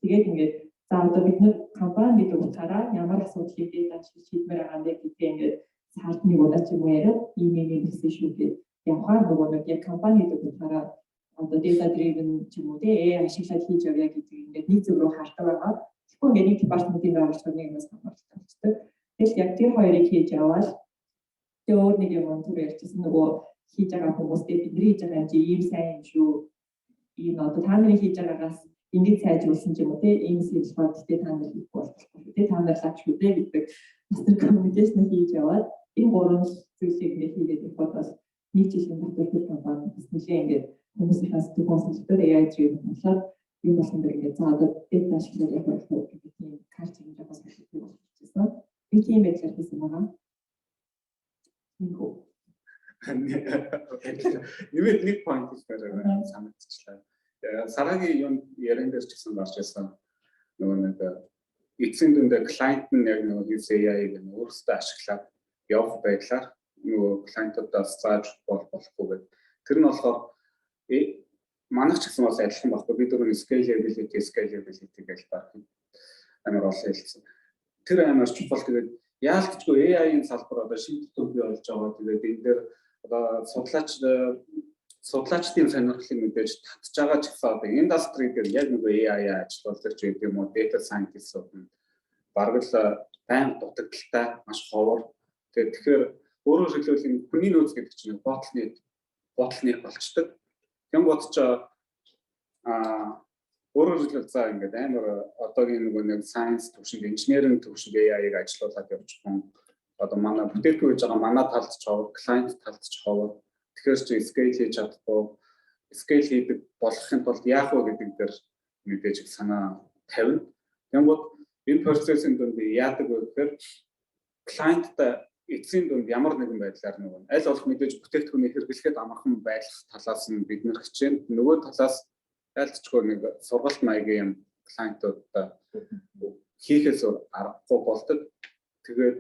Тэгээд ингээд за одоо бид нар компани гэдэг утгаараа ямар асуудлыг data шийдмээр байгаа юм бэ гэдгийг ингээд цааш нэг удаа ч юм уу яриад ийм гэсэн шүү дээ. Явахаар нөгөө нэг яг компани гэдэг утгаараа одоо data driven ч юм уу AI ашиглаад хийж явъя гэдэг ингээд нэг зөв рүү хардаг байгаа. Тэгэхгүй ингээд нэг департаментын байгууллагын нэг юмас хамаардаг болчихдог. Тэгэл яг тэр хоёрыг хийж яваад тэр өөр нэг юм түр ярьчихсан нөгөө хийж байгаа хүмүүстэй бидний хийж байгаа юм чи ийм сайн юм шүү. Энэ одоо та нарын хийж байгаагаас ингэж сайжруулсан ч юм уу ийм сэжлбод тэ та нар хийх болохгүй. Тэ та нар лаач шүү дээ гэдэг мастер коммуникашн хийж яваад энэ гурван зүйлийг нэг хийгээд их бодвол нэг жилийн дотор тэр компани нэлээ ингээд хүмүүсийнхээ сэтгэлгүйн AI driven болоод юм болсон дэр ингээд за одоо data ашиглаад явах гэдэг тийм карт юм жагаас хэлдэг болчихсон. Би тийм байдлаар хийсэн байгаа. Нэмээд нэг point дээр санагдчихлаа. Сарагийн юм яран дээр ч гэсэн гарч ирсэн. Нөгөө нэг эцсийн дүндээ клиент нь яг нөгөө AI-г өөрсдөө ашиглаад явах байдлаар нөгөө клиентуудаас зааж болохгүй гэдэг. Тэр нь болохоор манайх ч гэсэн бас адилхан баггүй. Бид өөрөө scalability гэж баг амар олон хэлсэн. Тэр амар чухал. Тэгээд яалтчгүй AI-ийн салбар одоо шинэ төв бий болж байгаа. Тэгээд энэ дээр одоо судлаачдын сонирхлыг мэдээж татж байгаа ч гэсэн одоо индастри дээр яг нэг AI ажилладаг ч гэдэг юм уу, data scientist-ууд нь бараг л байн дутагдaltaй маш ховор. Тэгэхээр өөрөөр хэлбэл энэ хүний нөөц гэдэг чинь ботлнек болчдөг. Тэм бодч өөрөөр хэлбэл за ингээд амар одоогийн нэг science төвшинг, engineering төвшинг AI-ыг ажиллуулад явж байгаа. Одоо манай бүтээгдэхүүн хийж байгаа манай талд ч ховор, client талд ч ховор. Тэгэхээр чи scale хийж чадахгүй, scale хийдэг болохын тулд яах вэ гэдэг дээр мэдээж санаа тавина. Тэм бод энэ процессын донд яадаг вэ гэхээр client-тай эцсийн дунд ямар нэгэн байдлаар нөгөө аль болох мэдээж бүтээгдэхүүнийг хэрэглэхэд амархан байх талаас нь бид нэр хичээн нөгөө талаас айлтчгүй нэг сургалт маягийн юм клиентуудаа хийхээс аргагүй болдог. Тэгээд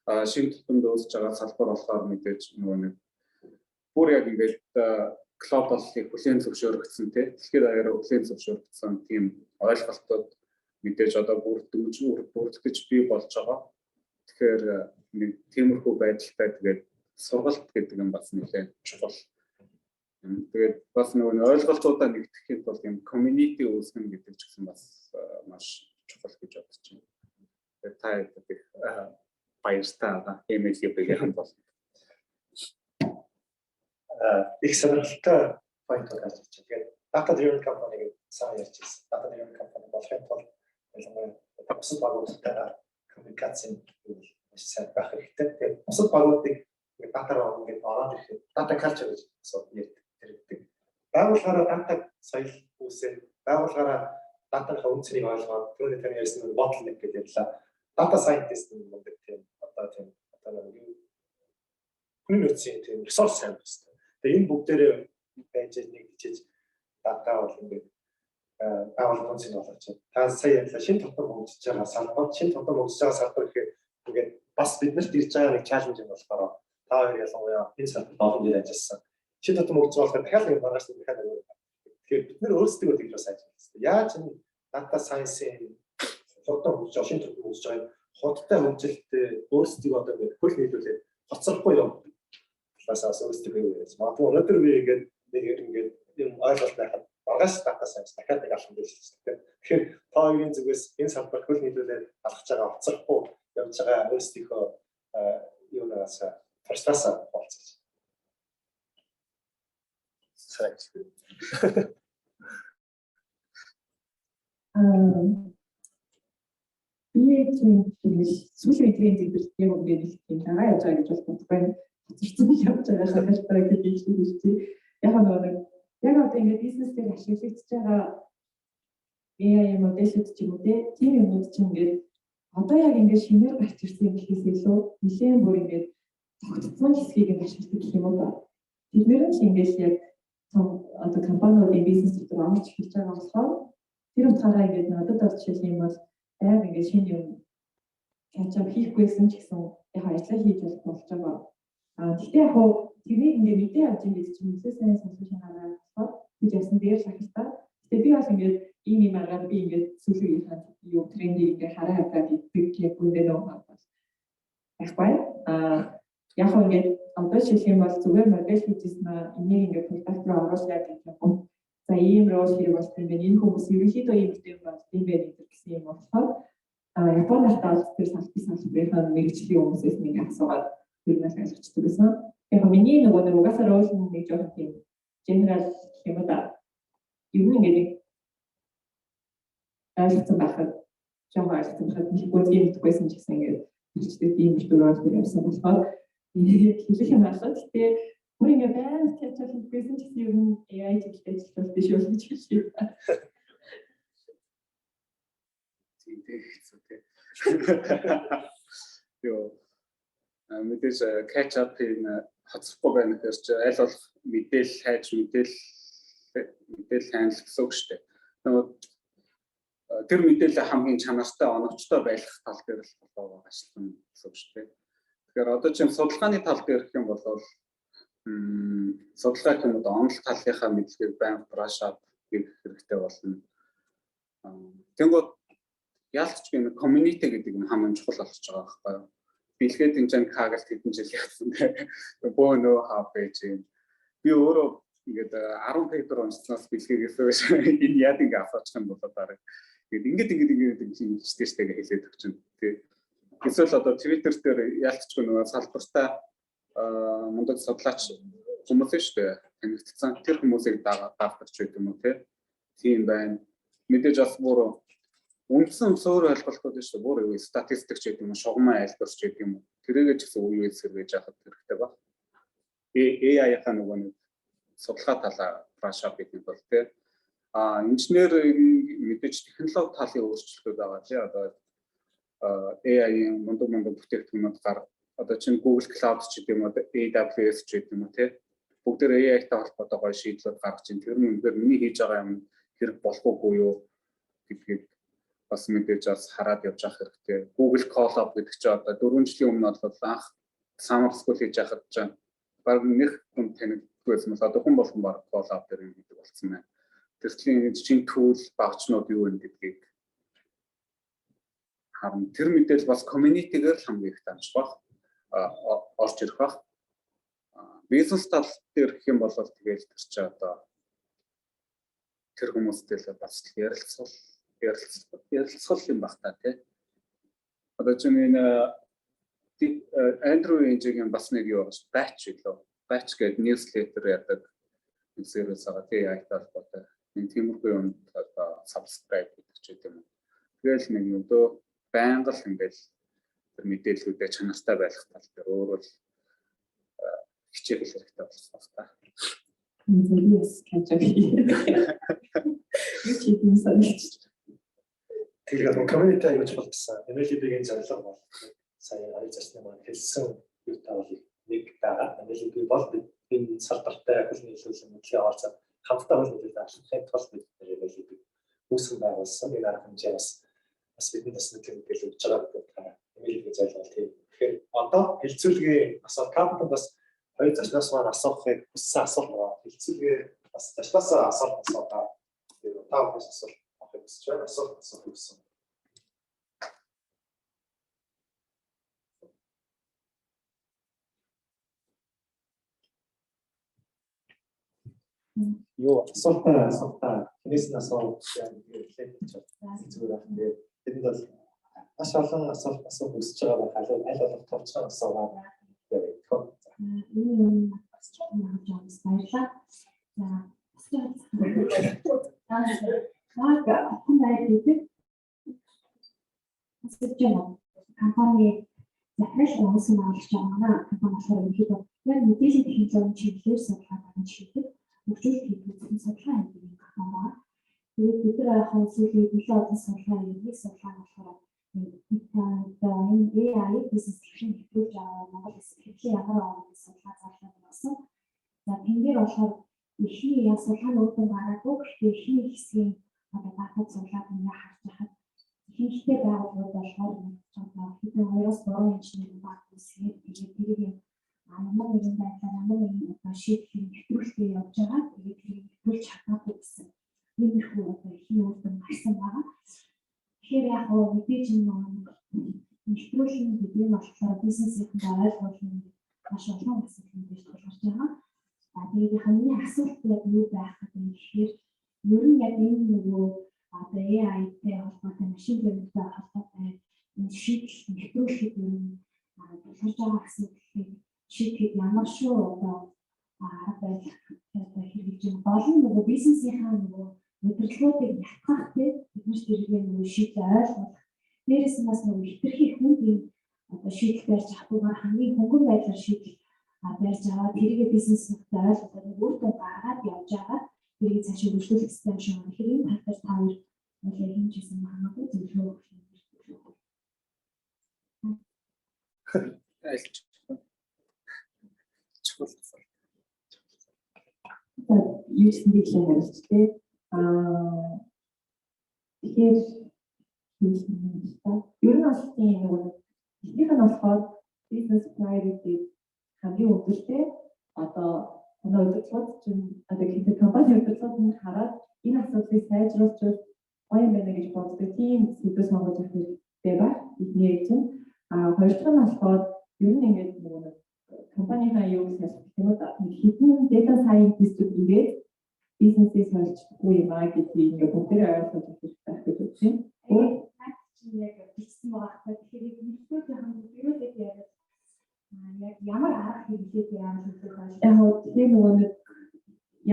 шинэ тутамд үүсэж байгаа салбар болохоор мэдээж нөгөө нэг бүр яг ингээд глобалыг хүлээн зөвшөөрөгдсөн дэлхийд даяараа хүлээн зөвшөөрөгдсөн тийм ойлголтууд мэдээж одоо бүрдэж бий болж байгаа. Тэгэхээр нэг тиймэрхүү байдалтай тэгээд сургалт гэдэг нь бас нэлээд чухал. Тэгээд бас нөгөө ойлголтуудаа нэгтгэхэд бол юм community үүсгэн гэдэг ч гэсэн бас маш чухал гэж бодож байна. Тэгээд та их баяртай MLB-ийн бол их сонирхолтой point гарч ирж байна. Тэгээд data driven company гэж сайн ярьж байна. Data driven company болохын тулд ялангуяа бусад багуудтайгаа коммуникацийн маш сайн байх хэрэгтэй. Тэгээд бусад багуудыг датараа ингээд ороод ирэхэд data culture гэж ярьдаг. Байгууллагаараа data соёл үүсээд байгууллагаараа датагийн үнцнийг ойлгоод түрүүний тань ярьсан bottleneck гэж ярьлаа. Data scientist нь мундаг тийм одоо хүний нөөцийн тийм ресурс сайн байна. Тэгээ энэ бүгдээрээ байж нэгжиж дата бол ингээд байгууллагын үнцнийг олгож байна. Та сая ярьлаа шинэ тутам хөгжиж байгаа салбар, шинэ тутам хөгжиж байгаа салбар гэхээр ингээд бас биднэрт ирж байгаа нэг чаленж юм болохоор та хоёр ялангуяа энэ салбарт олон жил ажилласан. Шинэ тутам хөгжиж байгаа дахиад нэг маргааш дахиад нэг. Тэгэхээр бид нэр өөрсдөө тэгж бас ажиллаж байна. Яаж энэ data science-ийн тутам хөгжиж байгаа шинэ тутам хөгжиж байгаа хоттой хөгжилтэй өөрсдөө одоо ингээд хөл нийлүүлээд хоцрохгүй юм. Классаас өөрсдөө ярьж. Магадгүй өнөөдөр би ингээд юм ойлголт байхад маргааш data science дахиад нэг алхам дээр шилждэг. Тэгэхээр та хоёрын зүгээс энэ салбар хөл нийлүүлээд алхаж байгаа хоцрохгүй явж байгаа өөрсдийнхөө юунаас туршлаасаа болцсон. Сүүлийн үеийн зүйлс яг ингээд тийм дараа явж байгаа гэж боддог. Цэцэн явж байгаа санаалтай гэж хэлсэн. Яг одоо ингээд бизнес дээр ашиглагдж байгаа AI модельүүд ч юм уу тийм юмнууд ч ингээд одоо яг ингээд шинээр гарч ирсэн гэхээс илүү нэлээд бүр ингээд тогтцсон хэсгийг ашигладаг гэх юм уу. Тэдгээр нь ч ингээд яг одоо компаниудын бизнес дотор орж эхэлж байгаа болохоор тэр утгаараа ингээд надад бол жишээлх юм бол байнга ингээд шинэ юм catch-up хийхгүйсэн ч гэсэн яг ажиллаа хийж болж байгаа. Гэхдээ яг тэрийг ингээд мэдээ авч ингээд чинь үсээ сайн сонсож байгаа болохоор би яасан дээр шахалтаа. Гэхдээ би бас ингээд ийм аргаар би ингээд сүүлийн юу трендийг ингээд хараа аваад идэх яг үндэ нөө байхгүй. Яг ингээд одоо жишээлх юм бол зүгээр модель хийжсэн энийг ингээд продакт руу оруулаад гэх юм. За ийм рол хэрэг болсон юм байна. Энэ хүмүүс ерөнхийдөө ийм юм байна гэсэн юм болохоор Японд хатаад тэр салбарын мэргэжлийн хүмүүсээс нэг асуугаад юу нэг асуучихдаг гэсэн. Яг миний нөгөө угаасаа рол нэг жоохон тийм генерал гэх юм да. Юу нэг ойлгосон байхад жоохон ойлгосон байхад нэггүй мэдгүйсэн ч гэсэн ингээд хэлждэг ийм дөрөөр тэр явсан болохоор хэлэх юм байна. Гэхдээ бүр ингээд байнга catch-up хийсэн ч гэсэн ер нь AI чиглэлтэй ажиллаж биш үү гэж хэлж байна. Ёо мэдээж catch-up-ийн хоцрохгүй байна гэхээр чи аль болох мэдээлэл хайж мэдээлэл хайлах гэсэн үг шүү дээ. Нөгөө тэр мэдээлэл хамгийн чанартай оновчтой байх тал дээр л болоо ажиллана гэсэн үг шүү дээ. Тэгэхээр одоо чинь судалгааны тал дээр гэх юм бол судалгаа гэх юм одоо онол талынхаа мэдлэгийг байнга brush up хийх хэрэгтэй болно. Тэнгууд ялцч би community гэдэг нь хамгийн чухал болчихж байгаа байхгүй юу? Бэлгээд хэмжээнд кагалт хэдэн жил явсан те. Бөөнөө хаа пэйж юм. Би өөрөө ингээд 10 пейпер уншсанаас бэлгээгээс биш энэ яд ингээ асуучих юм бол дараа. Ингээд хийжтэй штэ гэж хэлээд өгч юм. Тэ. Эсвэл одоо Twitter дээр ялцчгүй нөгөө салбартаа мундаг судлаач хүмүүс штэ. Танигдсан тэр хүмүүсийг даавдаг ч гэдэг юм уу те. Тийм байна. Мэдээж бас бүр үндсэн өөр ойлголтууд шүү. Бүр юу статистик ч гэдэг юм, шугамаа айлтгуулж гэдэг юм. Тэрийгээ ч гэсэн үе сэргээж яхад хэрэгтэй ба. AI-ийнхаа нөгөө нэг судалгаа талаа brush up гэдэг бол тэ. Инженер мэдээж технологи талын өөрчлөлтүүд байгаа тий. Одоо AI-ийн мундаг бүтээгдэхүүнүүд одоо чинь Google Cloud ч гэдэг юм уу, AWS ч гэдэг юм уу тий. Бүгдээр AI-тай холбоотой гоё шийдлүүд гаргаж чинь тэр нь үнээр миний хийж байгаа юм хэрэг болох уугүй юу гэдгийг бас мэдээж бас хараад явж авах хэрэгтэй. Google Colab гэдэг чинь одоо 4 жилийн өмнө бол анх summer school хийж яхад чинь баг нэг хүн танигдсан бол одоо хүн болгон баг Colab дээр юм гэдэг болсон байна. Тэрслийн чинь tool багчнууд юу вэ гэдгийг харна. Тэр мэдээлэл бас community-гээр л хамгийн их дамжих баг орж ирэх баг. Бизнес тал дээр гэх юм бол тэгээд тэр чинь одоо тэр хүмүүстэй л бас ярилцах юм баг та тий. Одоо чинь энэ Andrew Ng-ийн бас нэг юу batch гэлөө. Batch гэдэг newsletter яадаг сервис байгаа тий айталбатай. Энэ тиймэрхүү юм одоо subscribe гэдэг ч юм уу. Тэгэл нэг өдөө байнга л ингээл тэр мэдээллүүдээ чанартай байх тал дээр өөрөө л хичээл хэрэгтэй болсон байна. Yes, catch-up. Юу ч юм санагдчих. Тэгээд community аюулч болчихсон. MLB-ийн зорилго бол сая арай засны маань хэлсэн юутай бол нэг байгаа. MLB бол энэ салбартай хөл нийлүүлсэн мэдлэгийн оролцоод хамтдаа хөл нийлүүлээд ажиллахын тулд бид MLB үүсгэн байгуулсан. Энэ арга хэмжээ бас бидний бас мэдээлэл өгч байгаа гэдэг байна. MLB-ийн зорилго бол тийм. Тэгэхээр одоо хэлцүүлгийн асуулт капитан бас хоёр зочноос маань асуухыг хүссэн асуулт байгаа. Хэлцүүлгээ бас зочноос асуулт асуухаа. Тэгээд та бүхэн асуулт асуулт өгсөн. Юу асуултаа хинээс нь асуулт хэлээд зүгээр байна. Тэнд бол маш олон асуулт өсөж байгаа байх. Аль болох товчхон асуулт явуулах. Энэ асуулт баярлалаа. Компани захирал онгоцны оруулж байгаа компани болохоор ерөнхийдөө яг мэдээллийн технологийн чиглэлээр судалгаа гаргаж хийдэг. Хөгжүүлэлт хийх судалгаа хийдэг компани байна. Тэгээд бид нар хаа сүүлийн нэлээд олон судалгаа болохоор энэ AI бизнес техник хэлбэрж байгаа Монгол хэвлэлийн ямар онцлог судалгаа зарлаад байна. За тэндээр болохоор ихний яс сулааны үүдэн гараагүй гэхдээ ихний хэсгийн одоо батад суулаад ингээ харж байхад ихэнхдээ байгууллагууд болохоор хэдэн 2-3 инчний баг үсгээд тэгээд тэрийг ямар нэгэн байдлаар ямар нэгэн одоо шийдэл нэвтрүүлгээ явж байгаа. Тэгээд тэрийг нэвтрүүлж чадаагүй гэсэн нэг их одоо ихний үүдэн гарсан байгаа. Тэгэхээр яг хөө мэдээж нэвтрүүлэн бидний болохоор бизнесийнхээ ойлгуулсан маш олон асуудал гэж тулгарч байгаа. Тэгээд хамгийн асуулт яг юу байх гэдэг гэхээр ер нь яг энэ нөгөө одоо AI-тэй холбоотой машин learning-тэй холбоотой энэ шийдэл нэвтрүүлэхэд ер нь тулгарч байгаа асуудлыг шийдэхэд ямар шүү одоо арга барил хэрэгжиж байгаа болон нөгөө бизнесийнхаа нөгөө мэдрэлгүүдийг ятгах тийм бидний зэрэгээ нөгөө шийдэл ойлгох дээрээс нь бас нөгөө хэтэрхий хүнд одоо шийдэл барьж авахгүйгээр хамгийн хөнгөн байдлаар шийдэл барьж аваад тэрийгэ бизнестэй ойлгоод өөртөө гаргаад явж байгаа тэрийг цаашаа хөгжүүлэх систем шиг байна. Тэгэхээр энэ тал дээр та хоёр яг хэмж хийсэн хамаагүй зөвлөгөө өгөх юм байна. Юу гэсэн дэглэн харж тээ. Тэгэхээр ер нь бол тийм нэг ихнийх нь болохоор бизнес priority хамгийн өдөртэй одоо удирдлагууд чинь одоо гэдэг компани удирдлагууд нь хараад энэ асуудлыг сайжруулж гоё юм байна гэж боддог тийм сэдвээ сонгож авах хэрэгтэй ба бидний чинь хоёр дахь нь болохоор ер нь ингээд нөгөө компанийнхаа юуг сайжруулах юм уу хэдэн data scientist-үүд ингээд бизнесээс олжгүй юм аа гэдгийг ингээд бүгдээ ойлгож авах хэрэгтэй гэж үзсэн. Яг бичсэн байгаа хэрэг тэгэхээр нэгдүгээр хамтдаа яриад яг ямар арга хэрэглээд яаж үзэх вэ? Яг тийм нөгөө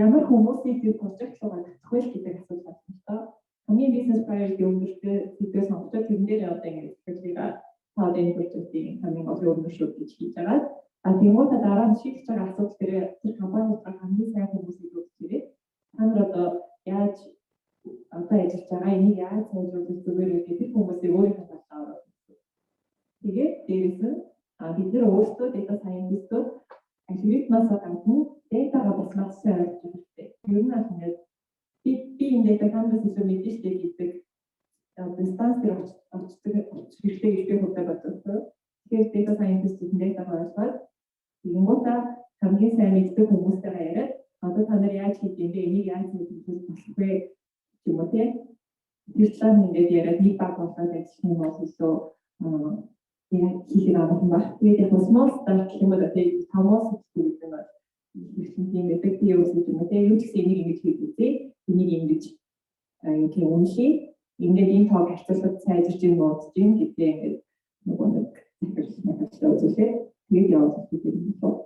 ямар хүмүүсийг тэр прожект руу гацх вэ гэдэг асуулт байна л да. Хамгийн бизнес priority өгдөртэй сэдвээс сонгож тэрэн дээр одоо ингэж хэлбэг таад энэ projektийн хамгийн гол өрнөшөө гэж хийж байгаа. Тэгмээ та дараа нь шийдэж байгаа асуудал дээр тэр компаниудаа хамгийн сайн хүмүүсийг өгчээрэй. Та нар одоо яаж одоо ажиллаж байгаа энийг яаж сайжруулах зүгээр вэ гэдэг хүмүүсийг өөрийнхөө талаар аваад. Тэгээд дээрээс нь бид нар өөрсдөө data scientist-ууд алгоритмаас гадна data-га бас маш сайн ойлгож байгаа хэрэгтэй. Ер нь бол ингээд би энэ data canvas илүү мэдээтэй гэдэг дистанц дээр очдог хэрэгтэй гэдэг хөдөө бодсон. Тэгэхээр data scientist-ууд data-га ойлгоод тэгэнгүүтээ хамгийн сайн мэддэг хүмүүстэй яриад одоо та нар яаж хийж юм бэ? Энийг яаж хийх болох вэ? Тийм үү? Тэр талаар ингээд яриад нэг баг болоод ажиллах юм бол илүү яг хийх арга юм байна. Тэгээд яг small start гэх юм уу тэгээд томоос гэдэг юм байна. Тийм байдаг тийм юм үү? Юу ч гэсэн энийг ингэж хийж үзье. Энийг ингэж юу гэх юм шиг ингээд энэ тоог харьцуулбал сайжирч юм бодож юм гэдэг ингээд нөгөө нэг захирлын үзүүлээ. Тэгээд явуулах гэдэг юм байна.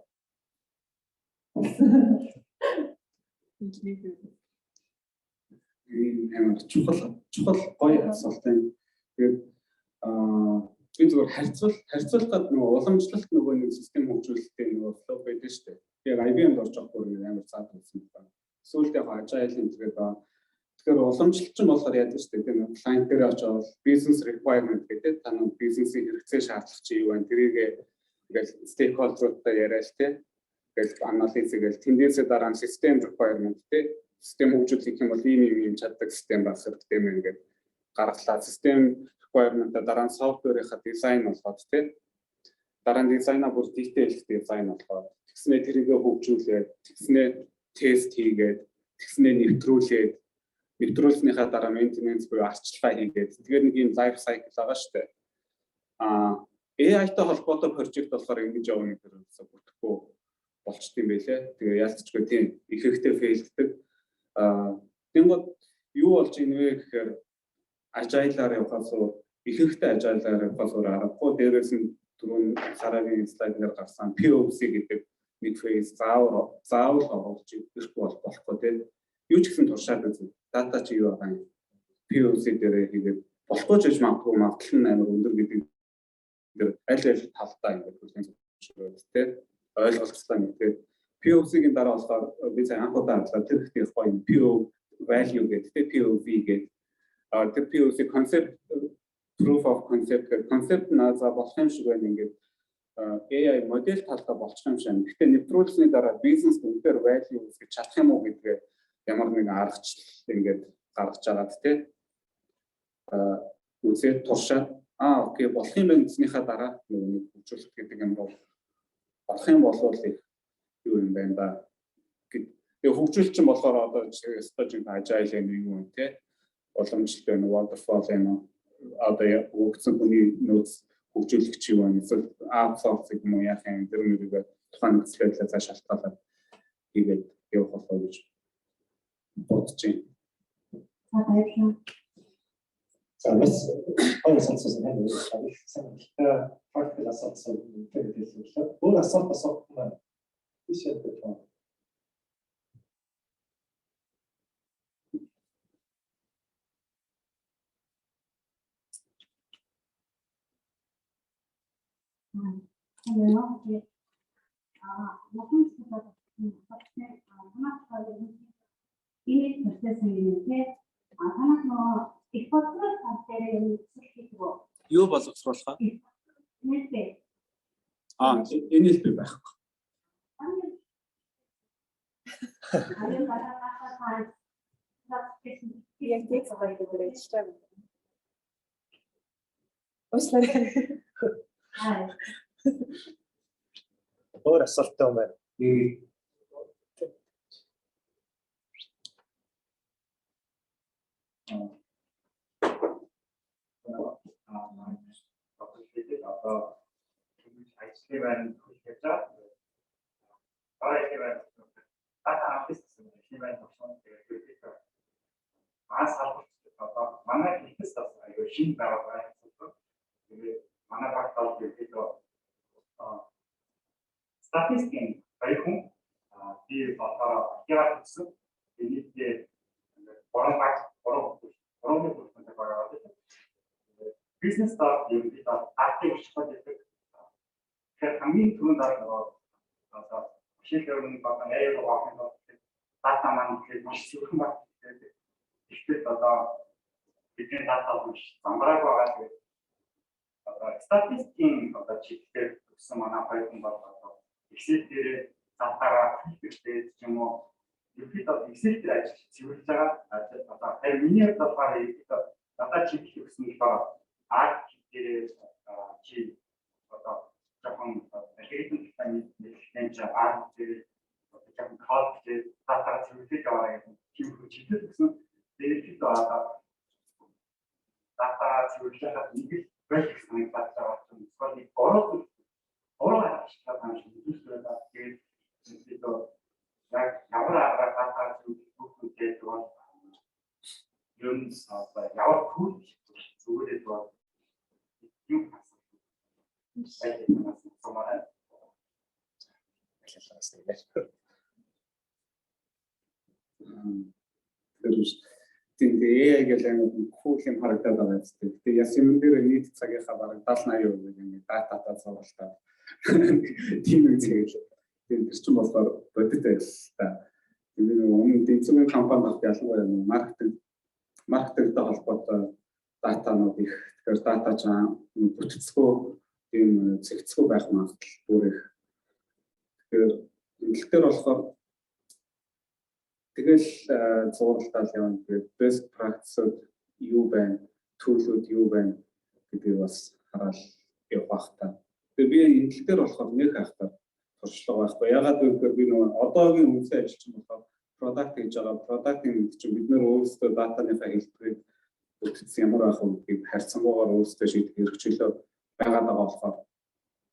Энэ чухал гоё асуулт байна. Тэгээд би зөвхөн харьцуулахад нөгөө уламжлалт нөгөө нэг систем хөгжүүлэлттэй нөгөө flow байдаг шүү дээ. Яг IBM-д орж байгаа бүр амар цаад байсан байна. Сүүлд яг agile гэдэг байна. Тэгэхээр уламжлалт ч болохоор яадаг шүү дээ. Тэгээд client дээр очоод business requirement гэдэг та нэг бизнесийн хэрэгцээ шаардлага чи юу вэ? Тэрийг ингээл stakeholder-уудтай яриад те. Ингээл анализ хийгээл тэндээсээ дараа нь system requirement те. Систем хөгжүүлэх юм бол ийм чаддаг систем байх хэрэгтэй юм ингээд гаргалаа. Систем requirement-а дараа нь software-ийнхаа дизайн болгоод тийм дараа нь дизайнаа бүр detail дизайн болгоод тэгснээ тэрийгэ хөгжүүлээд тэгснээ тест хийгээд тэгснээ нэвтрүүлснийхаа дараа maintenance буюу арчилгаа хийгээд тэгээд нэг юм life cycle байгаа шүү дээ. AI-тай холбоотой project болохоор ингэж явна гэхээр бүрдэхгүй болчт юм байлээ. Тэгээ яалтчгүй тийм их ихтэй фейлддэг. Тэнгод юу болж ийн вэ гэхээр agile-аар явахаас ихэнхдээ agile-аар явахаас аргагүй дээрээс нь түрүүн сарагийн слайдээр гарсан POC гэдэг нэг фейз заавал оруулж ирэхгүй болохгүй тийм юу ч гэсэн туршаад үзэн дата чи юу байгаа юм POC дээрээ хийгээд болохгүй ч гэж магадгүй магадлал нь амар өндөр гэдэг аль талдаа ингээд хүлээн зөвшөөрөв тийм ойлголцлоо гэдэг POC-ийн дараа болохоор би сайн анхудаа ажиллаа тэр их гоё PO value гэдэг POV гэдэг тэр POC concept proof of concept гэдэг concept нааза болох юм шиг байна ингээд AI модель талдаа болчих юм шиг. Гэхдээ нэвтрүүлсний дараа бизнес үнээр value үүсгэж чадах юм уу гэдгээ ямар нэгэн аргачлал ингээд гаргаж агаад тий үзээд туршаад окей болох юм байна гэснийхаа дараа нэг хөгжүүлэлт гэдэг юм бол болох юм болвол их юу юм байна да. Тэгээ хөгжүүлэлт чинь болохоор одоо стажинг agile юм юу юм тий боломжтой байна waterfall юм одоо өгсөн хүний нөөц хөгжүүлэгч юу байна эсвэл outsourcing юм уу яах юм тэр мөрөөгөө тухайн нөхцөлөдлөө цааш шалтгаалаад хийгээд явах болов уу гэж бодож байна. Баярлалаа. За бас хоёр асуулт байна. Санагдаа практик асуулт төлөвлөлөө. Өөр асуулт байна. Тийшээ байна. Hello. Mohon saya ini proses ini sangat mau ikut terus sampai seperti itu. Юу боловсруулах вэ? Нэртэй. Энэ л би байхгүй. Аян барахаа Яг текст байдаг гэж байна. Уучлаарай. Өөр асуулттай юм байна. Манай бизнес аюу шинэ байгаа юм. Манай багтаал гэдэг статистикийн баярхан би одоо яагаад гэсэн энэтэй бороо бүртээ байгаа гэдэг. Бизнес та юм би та актив шууд гэдэг. Тэгэхээр хамгийн түрүүнд одоо шилжүүлэн байгаа нэр байгаа юм. Дата маань маш зөвхөн баг гэдэг. Ихтэй одоо бидний дата маш замбрааг байгаа гэдэг. Статистикийн одоо чиглэлээр өгсөн манай баярхан бол одоо Excel дээр цаатаараа хийхдээ юм уу ерөнхийдөө Excel дээр ажиллаж цэвэрлж байгаа одоо харин миний хувьд болохоор дата чиглэл өгсөн нь болохоор арт дээр чи одоо жоохон хэрэгэн тань нэлээд арт дээр жоохон код дээр цаатаараа цэвэрлэж байгаа гэдэг тийм чиглэл өгсөн. Тэгээд одоо дата цэвэрлэхэд нэг байх гэсэн байна гэж байна. Эсвэл бороо ашиглах юм шиг зүйлсээ тэгээд яг ямар аргаар цэвэрлэх бол юм ямар тул зүгээр бол юм Тэгээ яг л кул юм харагдаад байгаа зү. Тэгээ яс юм дээр нийт цагийнхаа бараг 70-80% ингээд дататаа цугалтаа. Тийм үү зэрэг. Тэр чинь болохоор бодит байсаа. Тэгээ өмнө дэвсгэн компанид авах ялангуяа маркетингтэй холбоотой датанууд их. Тэгэхээр дата чам бүтцгүй тийм цэгцгүй байх магадлал бүр их. Тэгэхээр энэ төр болохоор тэгэл зурлалтаа явна. Best practice юу байна, төлөвлөд юу байна гэдгийг бас хараад явах та. Тэгээ би энэ төр болохоор нэг хайхтар туршлага байхгүй. Ягаад гэвэл би нөгөө одоогийн үнэтэй ажилчин болохоор product гэж байгаа. Product-ийн чинь бид нөр өөрсдөө датаныхаа хэлбэрийг бүтцсэн ямар байх вэ гэдгийг харьцангуйгаар өөрсдөө шийдэх хэрэгчлөө байгаад байгаа болохоор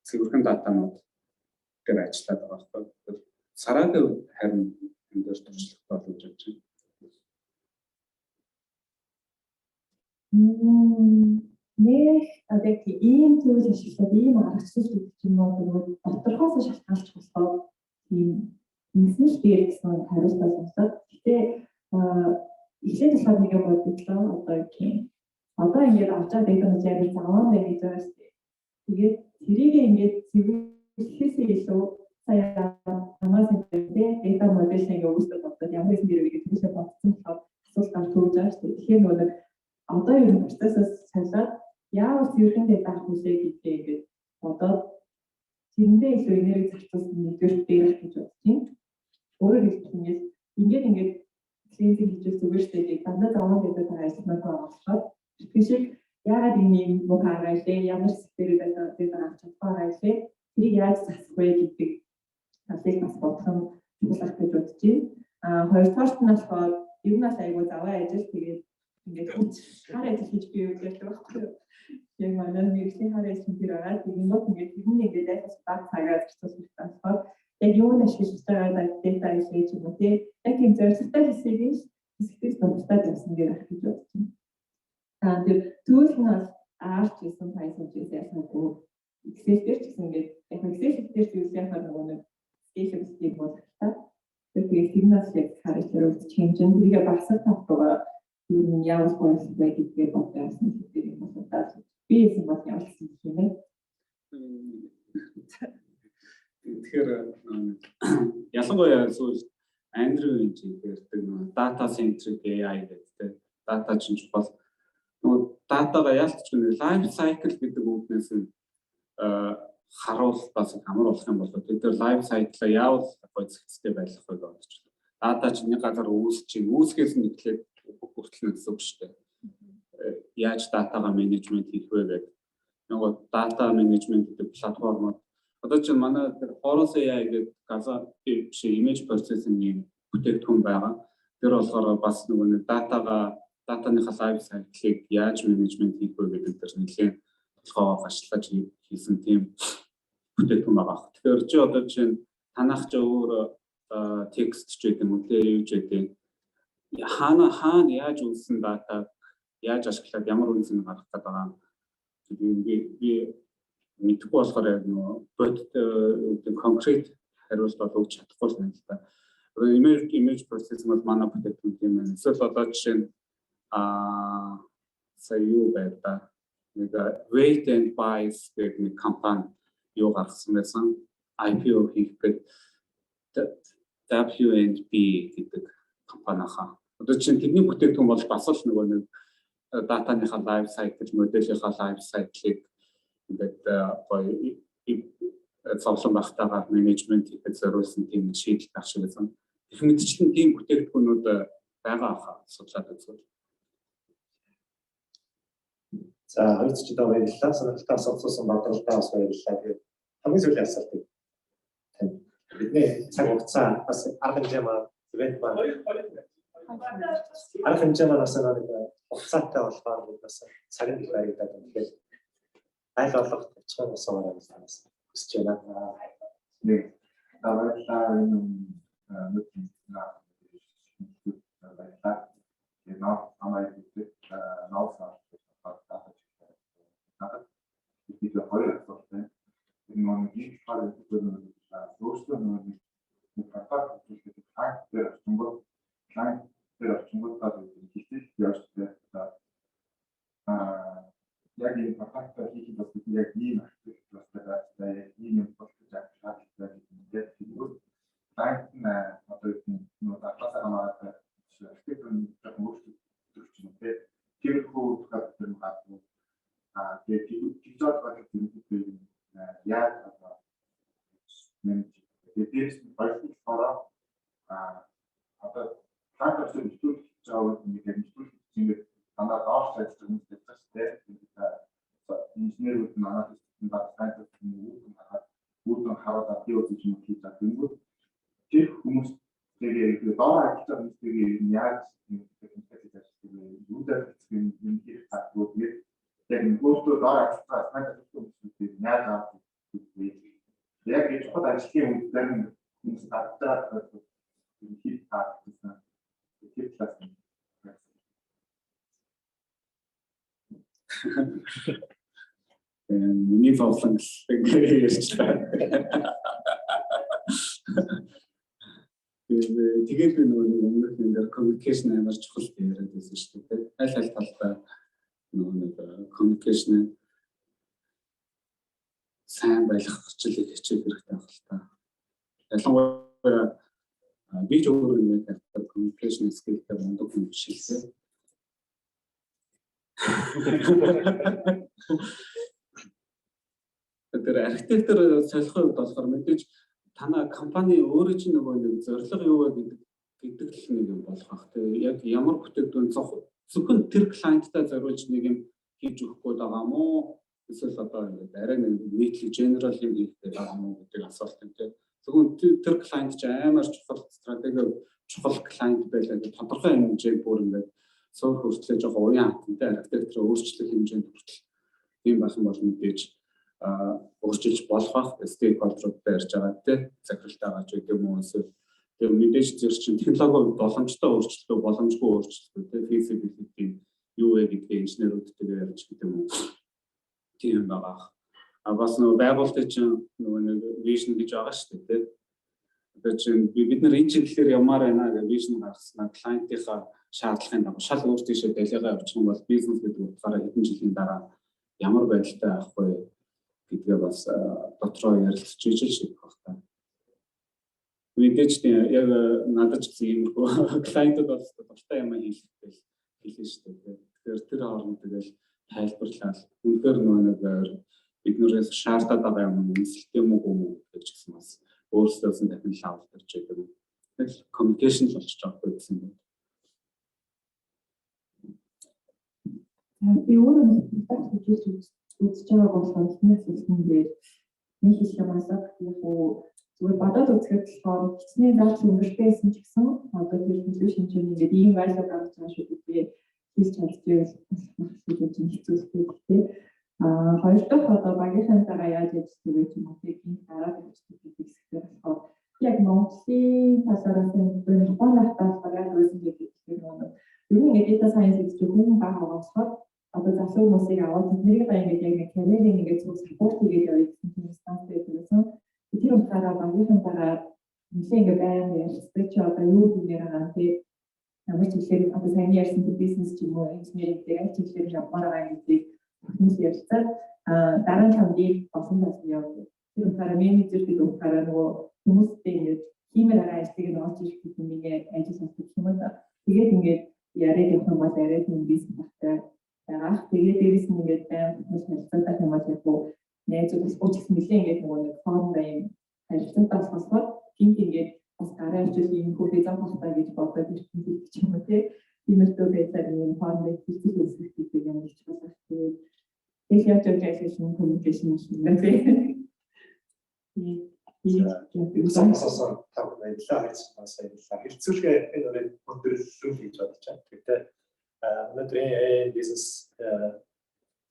цэвэрхэн датанууд дээр ажиллаад байгаа байхгүй. Сараагийн харин эндээс туршлагатай болж байна. Нэг яг ийм зүйл ашиглаад ийм аргачлал гэдэг юм уу доторхоос шалтгаалж болохоор ийм бизнес дээр гэсэн хариултаа сонсоод гэтээ эхлээд болохоор нэг юм бодлоо одоо ингээд авчаа дата яг заван байх гэж байна. Тэгээд тэрийг ингээд цэвэрлэхээсээ илүү сая намаас энэ дата модель нэг өөрсдөө бодоод ямар юм бэ гэж тийшээ бодсон болохоор асуулт гарч төрж байгаа шүү дээ. Тэгэхээр нөгөө одоо ер нь процессыг салаад яавал цэвэрлэндээ байх үсэ гэдгээ ингээд бодоод тэрэндээ илүү энерги зарцуулсан нэгдүгээр дээрх гэж бодож байна. Өөрөөр хэлбэл ингээд клининг хийж зүгээр шүү дээ. Дандаа даваа гэдэг ажлыг байгаа. Тэгэхээр яагаад ийм муу хараа илээ, ямар сэтгэлээр байгаа чадвараа илээ, тэрийг яаж засах вэ гэдэг талыг бас бодсон чухал гэж бодож байна. Хоёрдугаарт нь болохоор ер нь бас айгүй даваа ажил тэгээд ингээд хүч хар ажил хийж би юу гэдэг байхгүй юу. Яг манай мэргэжлийн хар ажил хийж байгаа. Тэгээд ингээд тэр нь ингээд айхас баг цагаар зарцуулсан болохоор яг юу нь ашиглаж байгаа дата хийж юм уу те. Яг тийм зорилготой хэсгээс томцтой байсан гэж арах гэж бодож байна. Тэр түүх нь бас арч гэсэн Python гэсэн санаагүй Excel дээр ч гэсэн ингээд яг Excel дээр ч юу яхаар нөгөө нэг scale-ийг бодохтой. Тэгээд тэр нь бас яг харилцаар үзэж хэмжин тэрийг багсах тавтгаа юу нь яаж болох вэ гэдгийг бодож байгаа юм байна. Би энэ бас явуулсан юм байна. Тэгэхээр ялангуяа сүүл Andrew гэдэг нэг data centric AI гэдэг data чинь бол нөгөө датага ялцч нэг life cycle гэдэг үгнээс нь харуулах бас амар болох юм бол бид тэр life cycle яавал гойцхтэй байх вэ гэж бодож байна. Дата чинь нэг газар үүсгээс нь эхлээд хүртэл гэсэн үг шүү дээ. Яаж датага менежмент хийх вэ гэдэг. Нөгөө data management гэдэг платформод одоо чинь манай тэр Horus AI гэдэг газар биш image processing-ийн бүтээгдэхүүн байгаа. Тэр болохоор бас нөгөө нэг датаныхаа life cycle-ыг яаж менежмент хийх вэ гэдэг дээр нэлээд толгойгоо ашиглаж хийсэн тийм бүтээгдэхүүн байгаа. Тэгэхээр чи одоо чинь танах ч өөр текст ч гэдэг юм уу те юу ч гэдэг хаана яаж үүссэн датаг яаж ашиглаад ямар үнцнийг гаргах гэдэг байгаа. Би мэдгүй болохоор яг нөгөө конкрет хариулт өгч чадахгүй юм л да. Image processing бол манай бүтээгдэхүүн юм байна. Эсвэл одоо жишээ нь сая юу байдаг нэг Weight and Bias гэдэг нэг компани юу гаргасан байсан. IPO хийх гэдэг W&B гэдэг компанийнхаа. Одоо чинь тэдний бүтээгдэхүүн бол бас л нөгөө нэг датаныхаа life cycle, модельийнхаа life cycle-ыг ингээд зовлон багтаагаар менежмент хийхэд зориулсан тийм шийдэл байх шиг байсан. Их мэдчлэн тийм бүтээгдэхүүнүүд байгаа хаа судлаад үзвэл. За хоёрт ч одоо баярлалаа. Сонирхолтой асуусан бодлоготой бас баярлалаа. Тэгээд хамгийн сүүлийн асуултыг бидний цаг хугацаа бас арга хэмжээ маань ивент маань арга хэмжээ маань бас нэг хугацаатай болохоор бас цагийн их байгаад байна. Тэгэхээр айл олох тавчхан усаар бас хүсэж байна. Нэг даваалаа юм нэг байлаа. Яг намайг гэдэг наусаа бид хоёр асуулттай. Энэ нэг хараа гэдэг өөрсдөө нэг хатаа гэдэг ханг дээр очингууд таад хийх яаж вэ? Яг энэ хатаа хийх бас яг ийм асуудал яг ийм болох шаардлагатай гэдэг нь банк на одоо нөгөө датасаа хамаарат архитектурын өөрчлөлт чинь тэр хүү гэдэг нь гадна тэгээд диджитал багтын яг дээрс баярлалаа одоо хатаа зөвхөн заавал нэг нэвтрүүлэх танаа доош сайжрах юм гэдэг инженерүүд аналистууд багтааж үүрэн хараад би үзэж юм хийж байгаа юм. Тэр хүмүүс тэгээд доор ажиллаж байгаа хүмүүсийн яаж юудаар юм хийх чадвар яг өөртөө доор ажиллаж байгаа хүмүүсийн яаж авах вэ? Яг энэ хот ажлын үед зарим хүмүүс татдаг хийх таасан тэр класс. Миний зовлон ярьж байна. Тэгээд би нөгөө өмнөх юм дээр communication амар чухал яриад байсан шүү дээ. Аль талдаа нөгөө communication сайн байлгах хичээлийг хичээх хэрэгтэй байх л та. Ялангуяа би ч өөрөө нэг communication skill-тэй мундаг юм биш л. тэр архитектор солихын хувьд болохоор мэдээж танай компани өөрөө чинь нөгөө нэг зорилго юу вэ гэдэг л нэг юм болох бах. Тэгээ яг ямар бүтээгдэхүүн зөвхөн тэр клиенттай зориулж нэг юм хийж өгөхгүй байгаа мó эсвэл одоо ингээд арай нэг нийтлэг генерал юм хийхдээ байгаа мó гэдэг асуулт юм тийм. Зөвхөн тэр клиент ч амар чухал стратеги чухал клиент байлаа гэдэг тодорхой хэмжээг бүр ингээд суур хөртлөө жоохон уян хатантай архитектор өөрчлөх хэмжээнд хүртэл ийм байх юм бол мэдээж өөрчилж болох бах стейкхолдеруудтай ярьж байгаа тийм захиралтай байгаа ч гэдэг юм уу эсвэл тэр мэдээж зэрэг чинь технологи боломжтой өөрчлөлтөө боломжгүй өөрчлөлтөө тийм feasibility юу вэ гэдгийг инженерүүдтэйгээ ярьж гэдэг юм уу тийм байгаа. Бас нөгөө байгууллагын чинь нөгөө нэг vision гэж байгаа шүү дээ тийм. Тэгэхээр чинь бид нар энэ чиглэлээр ямаар байна гэж vision гаргаснаа клиентийнхаа шаардлагын дагуу шал өөр тийшээ дэлгэгээ явуучих юм бол бизнес гэдэг утгаараа хэдэн жилийн дараа ямар байдалтай авах вэ гэдгээ бас дотроо ярилцж ижил шийдэх байх та. Мэдээж яг надад ч гэсэн иймэрхүү клиентууд бас дуртай юм хэлэхдээ хэлнэ шүү дээ. Тэгэхээр тэр хооронд тэгэл тайлбарлаад үнээр нөгөө бид нэрээс шаардаад байгаа юм үнэлэлтэй юм уу гэж гэсэн бас өөрсдөөс нь дахин лавлдарч байдаг. Тэгэл communication л болчих жоохгүй гэсэн юм. Би өөрөө үзэж байгаа болохоор эхнээс үзсэнээр нэг их юм асах яг уу зүгээр бодоод үзэхэд болохоор хичнээн даалт өнгөртэйсэн ч гэсэн одоо тэр төлөв шинжээний ингээд ийм байлаа гаргаж байгаа шүү дээ. Хийж чадчихвал маш их хэцүүстэй тий. Хоёр дахь одоо багийнхаа дараа яаж ажиллах вэ юм уу тийм дараа ажиллах хэсэгтэй болохоор яг Монголын талаараас нь гонхтаас гараад байсан гэдэг нь ер нь data science гэж хүн бага болохоор одоо засаг хүмүүсийг аваад тэднийг ингээд яг карьерийн ингээд зөв support хийгээд явуулсан тийм станц байсан. Тэр утгаараа багийнхаа дараа нэлээд ингээд байнга ярьдаг чи одоо юу гэмээр байгаа тийм ямар ч хэлээр одоо сайн ярьсан бизнес ч юм уу инженеринг дээр ч хэлээр явмаар байгаа гэдгийг хүмүүс ярьцаа дараа нь хамгийн босон байсан явдаг. Тэр утгаараа менежер гэдэг утгаараа нөгөө хүмүүстэй ингээд хиймээр байгаа ажлыг нь олж ирэх гэдэг нэг ажил хийх юм байна. Тэгээд ингээд яриад явах юм бол яриад юм бизнес багтай байгаа. Тэгээд дээрэс нь ингээд хүмүүс хэлцэнтэй юм аа яг уу найзууд спортч нэлээ ингээд нөгөө нэг форм юм харилцаатай болохоор гинт ингээд бас гараа очиж ийм хөлөө заахтай гэж бодоод ирсэн гэж юм уу тиймэрхүү байдлаар ийм форм хийх үзэх гэдэг юм гэж бодож тэгээд Education communication юм тийм. Сонсосон тав байдлаа гэж санаасаа хэлцүүлгээ энэ өөрөө өндөрлөл хийж бодож байна. Гэхдээ өнөөдрийн бизнес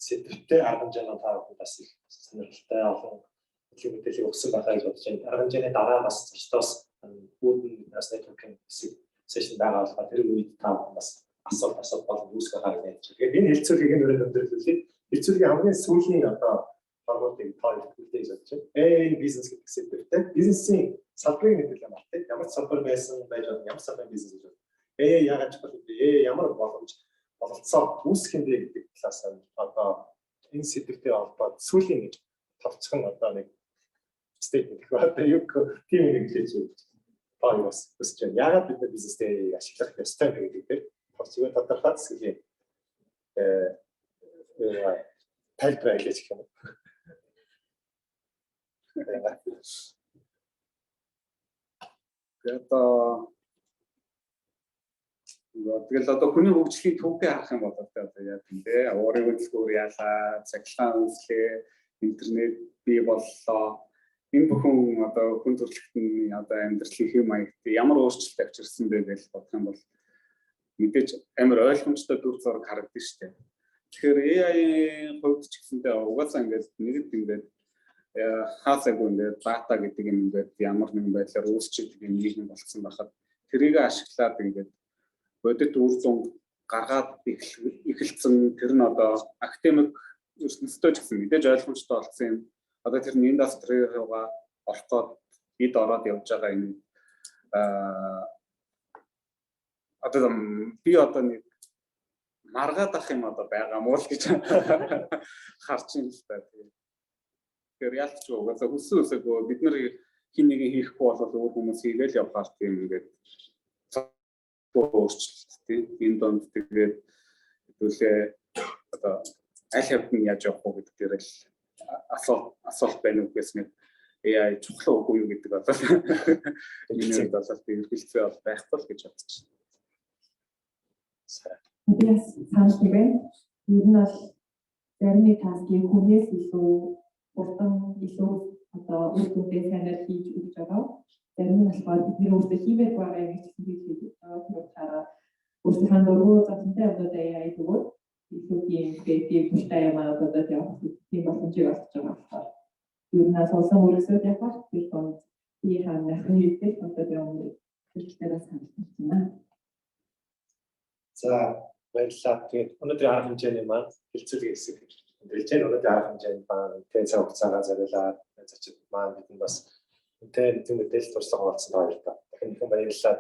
сэтгтэй арга хэмжээний тав бас их сонирхолтой олон мэдээлэл өгсөн байхаа гэж бодож байна. Арга хэмжээний дараа бас зочдоос үүдэн бас networking session байгаа болохоор тэр үед тав бас асуулт болон үүсгэх хараг байж. Тэгэхээр энэ хэлцүүлгийг энэ өөрөө өндөрлөлөө хэлцүүлгийн хамгийн сүүлийн одоо програмыг тоолох гэж бодож байна. Бизнес гэдэг сэдвэртэй бизнесийн салбарыг мэдээлэл амартай. Ямар салбар байсан байж байгаа ямар салбарын бизнес гэж байна. Яагаад ч бол ямар боломж бололцоо үүсгэх юм бэ гэдэг талаас нь одоо энэ сэдвэртэй холбоод сүүлийн нэг товцхон одоо нэг стейтмент гэх одоо юу тийм нэг хэлж байна. Бас үсэж байна. Яагаад бид бизнестэй ашиглах ёстой вэ гэдэг товцгоо тодорхойлж хэлье. Тайлбар хийж гэх юм. Тэгэл одоо хүний хөгжлийн төвтэй харах юм бол одоо яа гэм бэ? Уурын үйлчлэгүүр яалаа, цахилгаан үйлчлээ, интернет бий боллоо. Энэ бүхэн одоо хүн төрөлхтний одоо амьдралын хэм маягт ямар өөрчлөлт авчирсан бэ гэж бодох юм бол мэдээж амар ойлгомжтой дүр зураг харагдаж штэ. Тэгэхээр AI-ийн хувьд ч гэсэндээ угаасаа ингээд нэгд ингээд хаасаагүй ингээд data гэдэг юм ингээд ямар нэгэн байдлаар үүсчихэд юм нийгэм болцсон байхад тэрийг ашиглаад ингээд бодит үр дүн гаргаад эхэлсэн тэр нь одоо академик ертөнцийн ч гэсэн мэдээж ойлгомжтой болсон юм. Одоо тэр нь индастри руугаа ороход эд ороод явж байгаа энэ одоо би одоо нэг маргаад ах юм одоо байгаа мó л гэж харж юм л та. Тэгэхээр ялч угаасаа хүсээгүй бид нар хин нэг хийхгүй бол өөр хүмүүс хийгээл явхаар тийм ингээд өөрчлөлт тийм энэ донд тэгээд хэдүүлээ одоо аль хэвд нь яаж явах вэ гэдэг дээр л асуулт байна уу гэсэн нэг AI чухал үгүй юу гэдэг бол миний хувьд бол эргэлзээ бол байхгүй л гэж бодож байна. Би бас санаж байна. Ер нь бол зарим нэг таскийг хүнээс илүү урдан илүү одоо үр дүнтэй санаар хийж өгч байгаа. Зарим нь болохоор бидний өөрсдөө хиймээр байгаа юм гэж хийж байгаа. Тэр утгаараа өөрсдийнхөө дургуй зовлонтой одоо AI тэгвэл илүү тийм креатив бүхтэй юм одоо явах тийм боломжийг олгож байгаа болохоор ер нь сонсон өөрөөсөө явах тэр донд би хаанах хийдэг одоо юм хэрэглээрээ санаж байна. За баярлалаа. Тэгээд өнөөдрийн арга хэмжээний маань хилцүүлэг хэсэг хэлж байна. Өнөөдрийн арга хэмжээний маань тэ цаг хугацаагаа зориулаад зочид маань бидэн бас тэ мэдээлэл туршлага олгосон баярлалаа. Дахин баярлалаа.